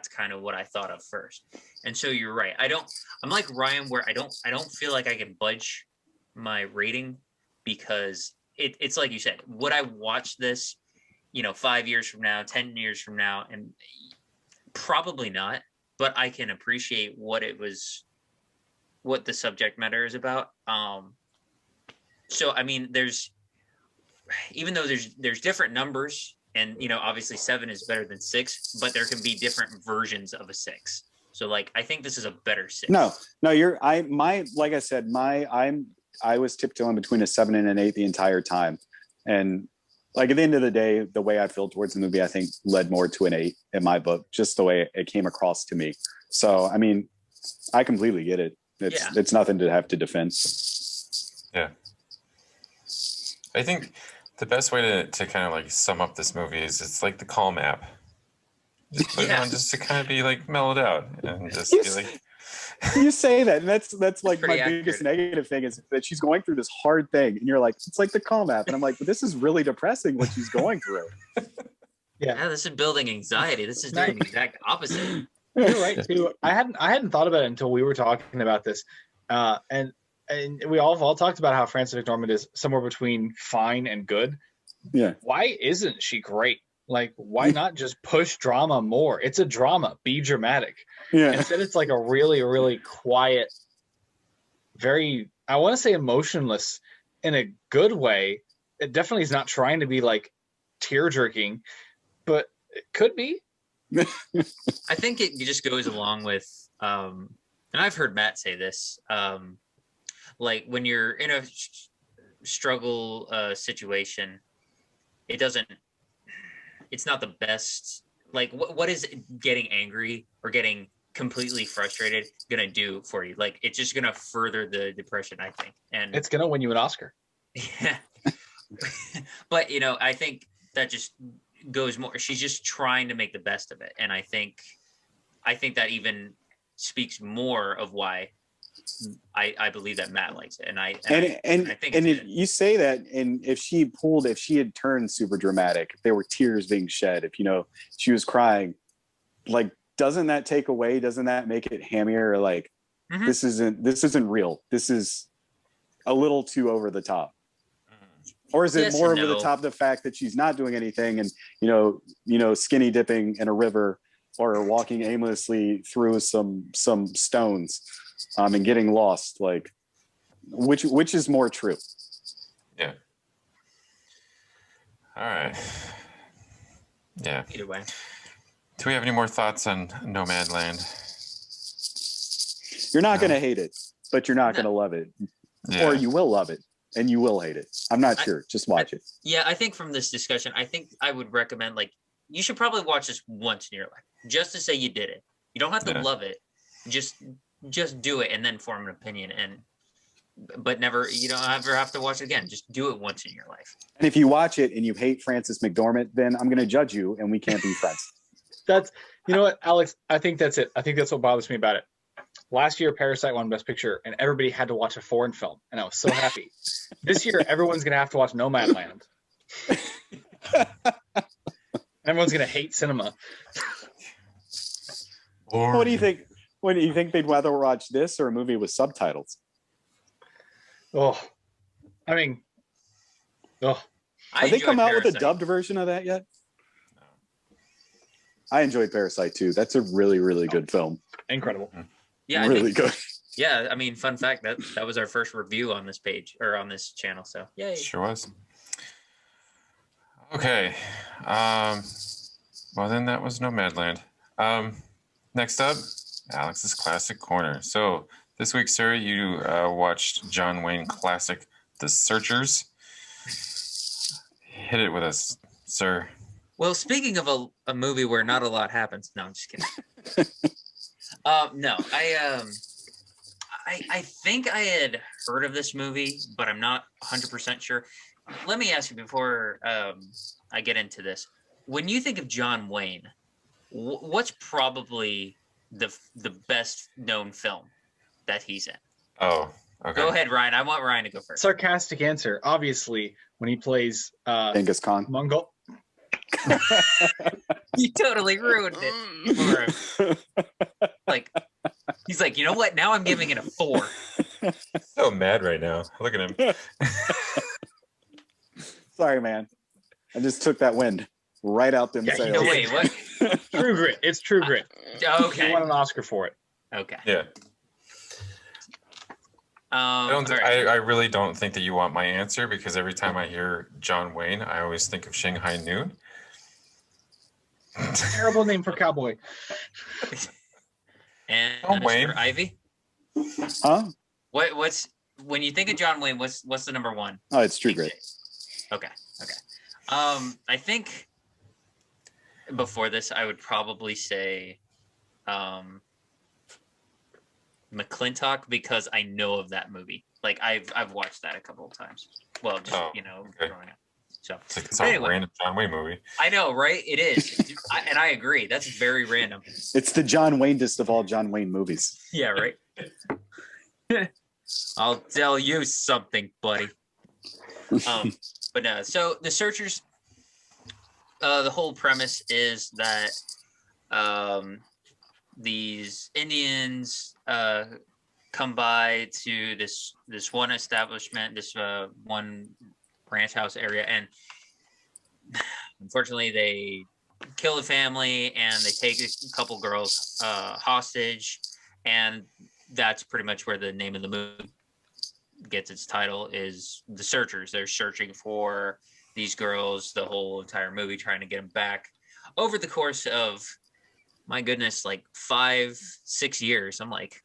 kind of what I thought of first. And so you're right. I'm like Ryan, where I don't feel like I can budge my rating, because it's like you said, would I watch this, 5 years from now, 10 years from now? And probably not, but I can appreciate what the subject matter is about. So, I mean, even though there's different numbers, and, obviously 7 is better than 6, but there can be different versions of a 6. So, like, I think this is a better 6. No, like I said, I was tiptoeing between a 7 and an 8 the entire time. And like at the end of the day, the way I feel towards the movie, I think led more to an 8 in my book, just the way it came across to me. So, I mean, I completely get it. It's nothing to have to defend. Yeah. I think the best way to kind of like sum up this movie is it's like the Calm app. Just put it on just to kind of be like mellowed out and just be like. You say that, and that's like my biggest accurate. negative thing is that she's going through this hard thing, and you're like, it's like the Calm app, and I'm like, but this is really depressing what she's going through. Yeah, this is building anxiety. This is doing the exact opposite. You're right too. I hadn't thought about it until we were talking about this, and we all talked about how Frances McDormand is somewhere between fine and good. Yeah. Why isn't she great? Like, why not just push drama more? It's a drama. Be dramatic. Yeah. Instead, it's like a really, really quiet, very, I want to say emotionless in a good way. It definitely is not trying to be like tear jerking, but it could be. I think it just goes along with, and I've heard Matt say this, like when you're in a struggle situation, it's not the best. Like, what is getting angry or getting completely frustrated gonna do for you? Like, it's just gonna further the depression, I think. And It's gonna win you an Oscar. yeah. But I think that just goes more. She's just trying to make the best of it, and I think that even speaks more of why I believe that Matt likes it, and I think if you say that, and if she had turned super dramatic, if there were tears being shed, if she was crying, like, doesn't that take away? Doesn't that make it hammier? Like, this isn't real. This is a little too over the top. Or is it more over the top the fact that she's not doing anything and skinny dipping in a river or walking aimlessly through some stones and getting lost? Like, which is more true? Yeah. All right. Yeah. Either way. Do we have any more thoughts on Nomadland? You're not going to hate it, but you're not going to love it. Yeah. Or you will love it and you will hate it. I'm not sure. Just watch it. Yeah, I think from this discussion, I think I would recommend, like, you should probably watch this once in your life, just to say you did it. You don't have to love it. Just do it and then form an opinion. But never, you don't ever have to watch it again. Just do it once in your life. And if you watch it and you hate Frances McDormand, then I'm going to judge you and we can't be friends. That's, you know what, Alex, I think that's it. I think that's what bothers me about it. Last year, Parasite won Best Picture, and everybody had to watch a foreign film, and I was so happy. This year, everyone's going to have to watch Nomadland. Everyone's going to hate cinema. What do you think? What do you think they'd rather watch this or a movie with subtitles? Oh, I mean, Have they come out with a dubbed version of that yet? I enjoyed Parasite too. That's a really, really good film. Incredible. Yeah, really good. Yeah, I mean, fun fact, that was our first review on this page or on this channel. So yay. Sure was. Okay. Well, then that was Nomadland. Next up, Alex's Classic Corner. So this week, Sarah, you watched John Wayne classic, The Searchers. Hit it with us, sir. Well, speaking of a movie where not a lot happens. No, I'm just kidding. No, I think I had heard of this movie, but I'm not 100% sure. Let me ask you before I get into this. When you think of John Wayne, what's probably the best known film that he's in? Oh, okay. Go ahead, Ryan. I want Ryan to go first. sarcastic answer. Obviously, when he plays Genghis Khan. Mongol. You totally ruined it for him. Like, he's like, you know what? Now I'm giving it a 4. So mad right now. Look at him. Sorry, man. I just took that wind right out them sails. No, wait, what? True Grit. It's True Grit. Okay. He won an Oscar for it. Okay. Yeah. I really don't think that you want my answer, because every time I hear John Wayne, I always think of Shanghai Noon. Terrible name for cowboy. And John Wayne. Mr. Ivy? Huh? What's when you think of John Wayne, what's the number one? Oh, it's True Grit. Okay. I think before this I would probably say McClintock, because I know of that movie. Like I've watched that a couple of times. Well, just okay. growing up. So It's a random John Wayne movie. I know, right? It is. And I agree. That's very random. It's the John Wayne-dest of all John Wayne movies. Yeah, right. I'll tell you something, buddy. But no, so The Searchers, the whole premise is that these Indians come by to this one establishment, this one ranch house area, and Unfortunately, they kill the family and they take a couple girls hostage, and that's pretty much where the name of the movie gets its title, is The Searchers. They're searching for these girls the whole entire movie, trying to get them back over the course of, my goodness, like 5-6 years. I'm like,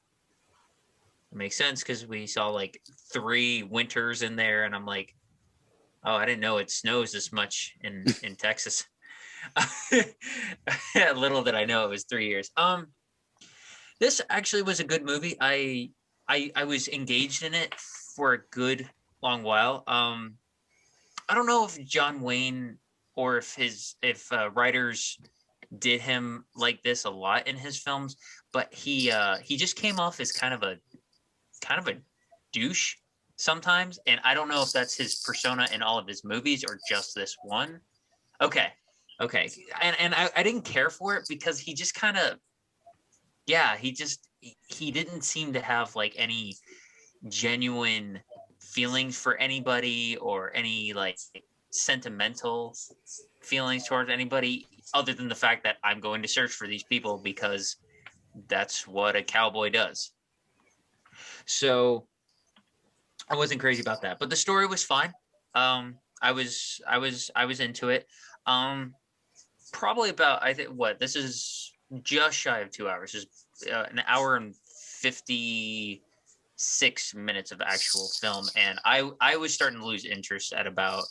it makes sense because we saw like 3 winters in there, and I'm like, oh, I didn't know it snows this much in Texas. Little did I know it was 3 years. This actually was a good movie. I was engaged in it for a good long while. I don't know if John Wayne or if writers did him like this a lot in his films, but he just came off as kind of a douche sometimes, and I don't know if that's his persona in all of his movies or just this one. Okay, and I didn't care for it because he just kind of, he didn't seem to have like any genuine feelings for anybody or any like sentimental feelings towards anybody, other than the fact that I'm going to search for these people because that's what a cowboy does. So I wasn't crazy about that, but the story was fine. I was into it. Probably about, I think, this is just shy of 2 hours. It's an hour and 56 minutes of actual film, and I was starting to lose interest at about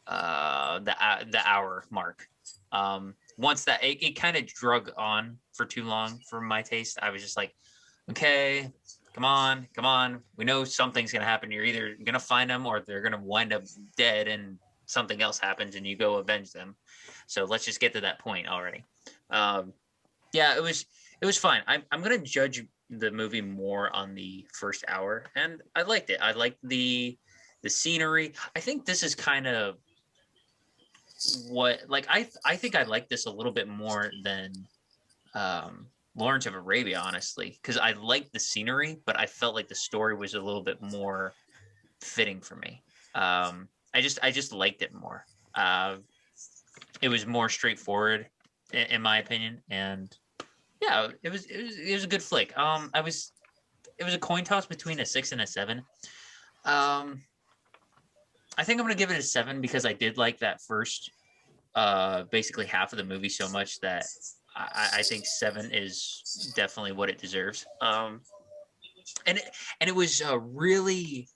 the hour mark. Once that it kind of drug on for too long for my taste, I was just like, okay, come on, we know something's gonna happen. You're either gonna find them or they're gonna wind up dead and something else happens and you go avenge them. So let's just get to that point already. Yeah, it was fine. I'm gonna judge the movie more on the first hour, and I liked it. I liked the scenery. I think this is kind of what, like, I think I like this a little bit more than Lawrence of Arabia, honestly, because I liked the scenery, but I felt like the story was a little bit more fitting for me. I just liked it more. It was more straightforward, in my opinion, and yeah, it was a good flick. It was a coin toss between a 6 and a 7. I think I'm gonna give it a 7 because I did like that first basically half of the movie so much that I think 7 is definitely what it deserves. And it was really,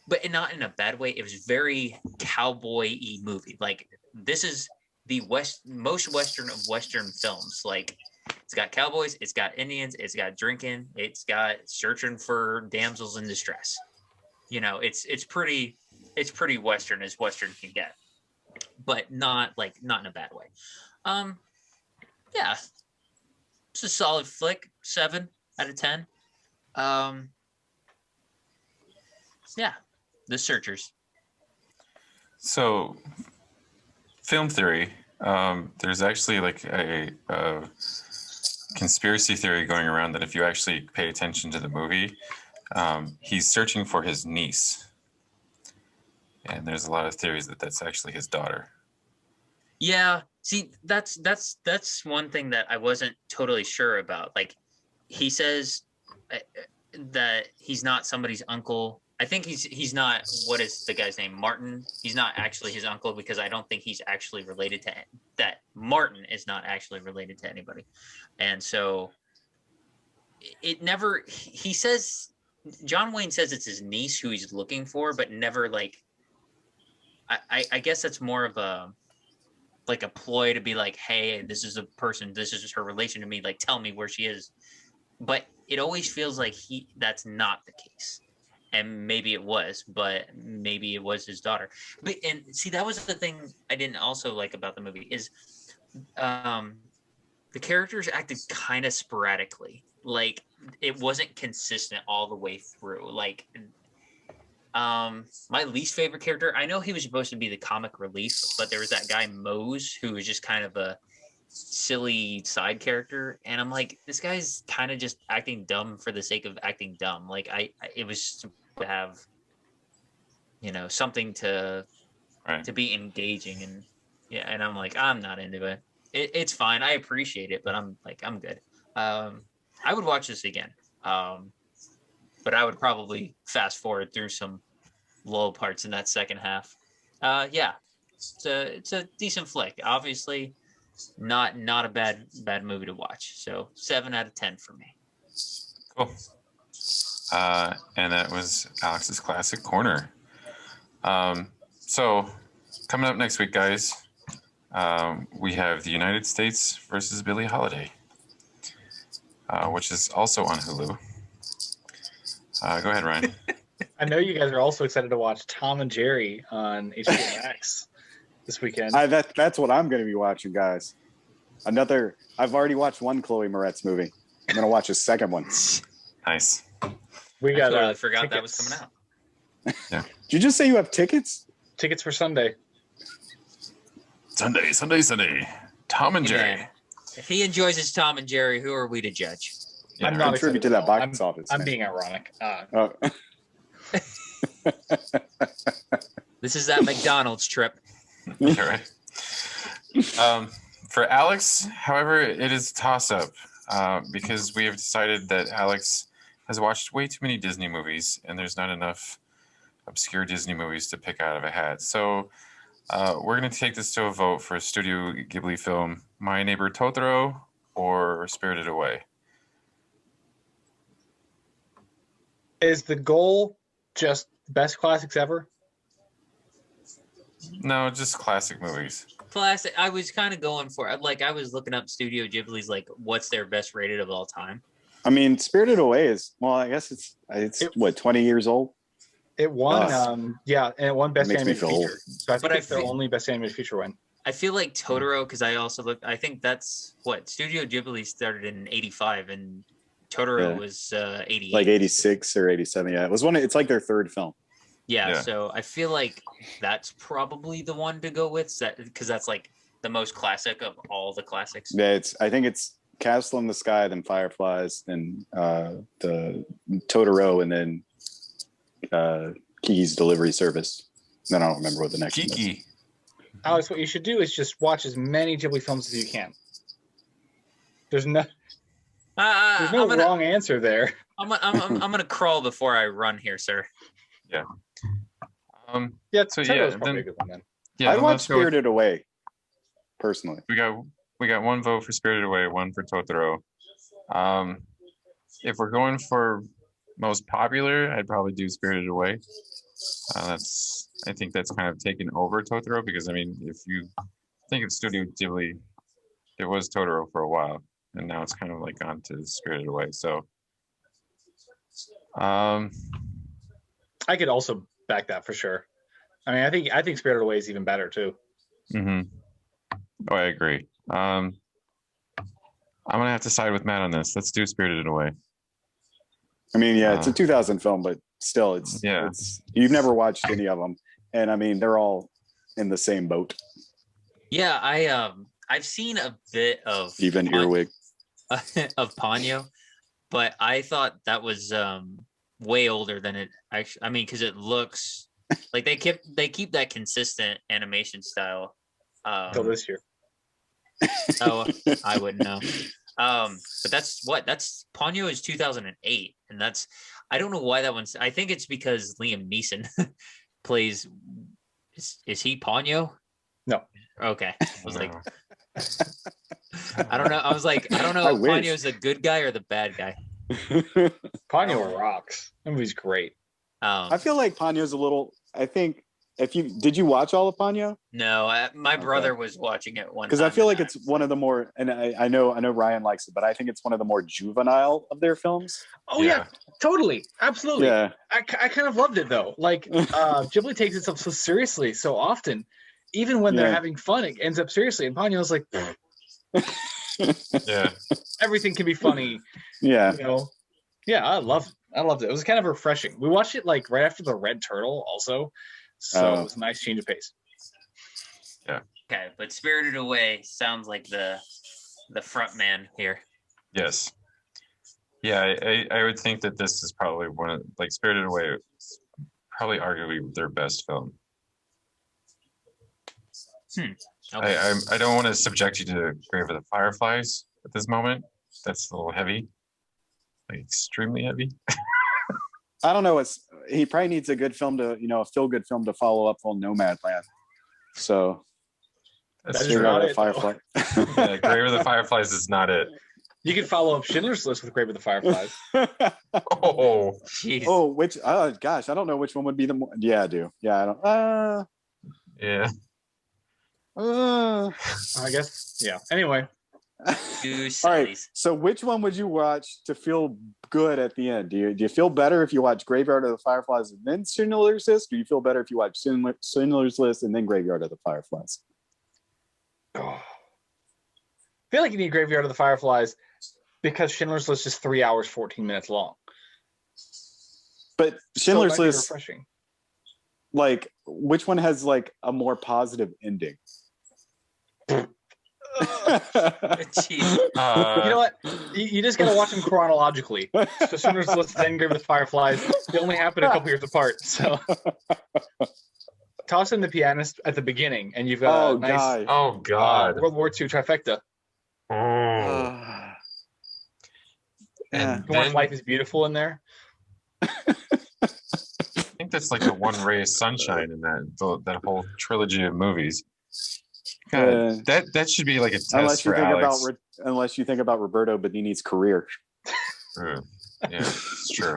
but not in a bad way. It was very cowboy-y movie. Like, this is the most Western of Western films. Like, it's got cowboys, it's got Indians, it's got drinking, it's got searching for damsels in distress. You know, it's pretty Western as Western can get, but not in a bad way. Yeah, it's a solid flick. 7 out of 10. Yeah, The Searchers. So, film theory. There's actually like a conspiracy theory going around that if you actually pay attention to the movie, he's searching for his niece, and there's a lot of theories that that's actually his daughter. Yeah, see, that's one thing that I wasn't totally sure about. Like, he says that he's not somebody's uncle. I think he's not, what is the guy's name? Martin. He's not actually his uncle because I don't think he's actually related to that. Martin is not actually related to anybody. And so it never, he says, John Wayne says it's his niece who he's looking for, but never like, I guess that's more of a ploy to be like, hey, this is a person, this is her relation to me, like, tell me where she is. But it always feels like that's not the case. And maybe it was, but maybe it was his daughter. But, and see, that was the thing I didn't also like about the movie is the characters acted kind of sporadically. Like, it wasn't consistent all the way through. Like, my least favorite character, I know he was supposed to be the comic relief, but there was that guy Mose who was just kind of a silly side character, and I'm like, this guy's kind of just acting dumb for the sake of acting dumb. Like, it was to have, you know, something to be engaging, and Yeah, and I'm like, I'm not into it. It's fine. I appreciate it, but I'm good. I would watch this again. But I would probably fast forward through some low parts in that second half. Yeah, it's a decent flick. Obviously, not a bad movie to watch. So 7 out of 10 for me. Cool. And that was Alex's Classic Corner. So coming up next week, guys, we have the United States versus Billie Holiday, which is also on Hulu. Go ahead, Ryan. I know you guys are also excited to watch Tom and Jerry on HBO Max this weekend. That's what I'm going to be watching, guys. I've already watched one Chloe Moretz movie. I'm going to watch a second one. Nice. We got. I totally forgot that was coming out. Yeah. Did you just say you have tickets? Tickets for Sunday. Sunday. Tom and Jerry. Man, if he enjoys his Tom and Jerry, who are we to judge? Yeah, I'm not contribute to excited that at all. box office. I'm man. being ironic. Oh. This is that McDonald's trip. You're right. For Alex, however, it is a toss-up because we have decided that Alex has watched way too many Disney movies, and there's not enough obscure Disney movies to pick out of a hat. So we're going to take this to a vote for a Studio Ghibli film, My Neighbor Totoro or Spirited Away. Is the goal just best classics ever? No, just classic movies. Classic. I was kind of going for it. Like I was looking up Studio Ghibli's like what's their best rated of all time. I mean, Spirited Away is, well, I guess it's what, 20 years old? It won, and it won best Makes me animated feel feature. old. So I think But it's their only best animated feature win. I feel like Totoro because I also looked. I think that's what Studio Ghibli started in '85 and Totoro was 88. Like 86 or 87. Yeah, it's like their third film. Yeah, so I feel like that's probably the one to go with because that's like the most classic of all the classics. Yeah, I think it's Castle in the Sky, then Fireflies, then the Totoro, and then Kiki's Delivery Service. Then I don't remember what the next one is. Kiki. Alex, what you should do is just watch as many Ghibli films as you can. There's no wrong answer there. I'm gonna crawl before I run here, sir. Yeah. Yeah, So, Totoro's yeah, probably then- a good one then. Yeah, I'd then watch let's go with- Spirited Away, personally. we got one vote for Spirited Away, one for Totoro. If we're going for most popular, I'd probably do Spirited Away. I think that's kind of taken over Totoro because I mean, if you think of Studio Ghibli, there was Totoro for a while, and now it's kind of like gone to Spirited Away. So, I could also back that for sure. I mean, I think Spirited Away is even better too. oh, I agree. I'm gonna have to side with Matt on this. Let's do Spirited Away. I mean, yeah, it's a 2000 film, but still, it's you've never watched any of them, and I mean, they're all in the same boat. Yeah, I've seen a bit of Even Earwig. of Ponyo, but I thought that was way older than it actually. I mean, because it looks like they keep that consistent animation style. Until this year. Oh, I wouldn't know. But that's Ponyo is 2008, and I don't know why that one's. I think it's because Liam Neeson plays. Is he Ponyo? No. Okay. I was like, I don't know. I was like, I don't know I if wish. Ponyo's the good guy or the bad guy. Ponyo rocks. That movie's great. I feel like Ponyo's a little. I think did you watch all of Ponyo? No, my brother was watching it one. Because I feel like it's one of the more, and I know Ryan likes it, but I think it's one of the more juvenile of their films. Oh yeah, totally, absolutely. Yeah, I kind of loved it though. Like Ghibli takes itself so seriously so often, even when they're having fun, it ends up seriously. And Ponyo's like, Yeah. everything can be funny. yeah. You know? Yeah, I loved it. It was kind of refreshing. We watched it like right after the Red Turtle, also, so it was a nice change of pace. okay, but Spirited Away sounds like the front man here. Yes. Yeah, I would think that this is probably one of like Spirited Away, probably arguably their best film. Okay. I don't want to subject you to Grave of the Fireflies at this moment. That's a little heavy, like extremely heavy. I don't know. He probably needs a good film to, a feel-good film to follow up on Nomadland. So That's is not it, Firefly. Yeah, Grave of the Fireflies is not it. You can follow up Schindler's List with Grave of the Fireflies. Oh, Jeez. Oh, which? Oh gosh, I don't know which one would be the more. Yeah, I do. Yeah, I don't. yeah. I guess. Yeah. Anyway. You All right. sillies. So, which one would you watch to feel good at the end? Do you feel better if you watch Graveyard of the Fireflies and then Schindler's List? Do you feel better if you watch Schindler's List and then Graveyard of the Fireflies? Oh. I feel like you need Graveyard of the Fireflies because Schindler's List is 3 hours, 14 minutes long. But Schindler's so List, refreshing. like, which one has like a more positive ending? Jeez. You know what? You just gotta watch them chronologically. So Schindler's List, then Grave of the Fireflies. They only happen a couple years apart. So toss in The Pianist at the beginning, and you've got a nice Oh God. World War II trifecta. Oh. And You watch then, Life is Beautiful in there. I think that's like the one ray of sunshine in that whole trilogy of movies. God, that should be like a test unless you for think Alex. unless you think about Roberto Benigni's career. True. Yeah, it's true.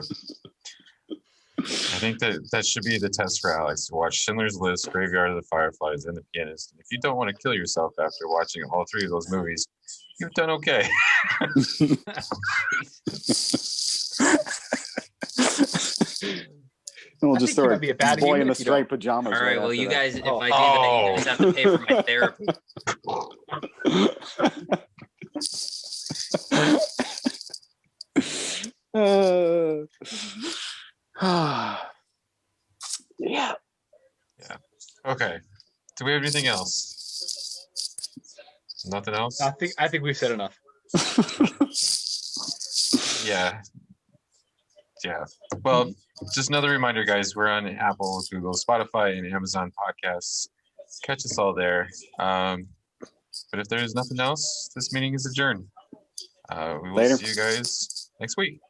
I think that should be the test for Alex, to watch Schindler's List, Graveyard of the Fireflies, and The Pianist. And if you don't want to kill yourself after watching all three of those movies, you've done okay. We'll I just think throw you'd be a bad boy human in the if you striped pajamas. All right. Well, after you that. guys, if I do that, you guys have to pay for my therapy. Yeah. Okay. Do we have anything else? Nothing else? I think we've said enough. Yeah. Yeah. Well, just another reminder, guys, we're on Apple, Google, Spotify, and Amazon podcasts. Catch us all there. But if there's nothing else, this meeting is adjourned. We will Later. see you guys next week.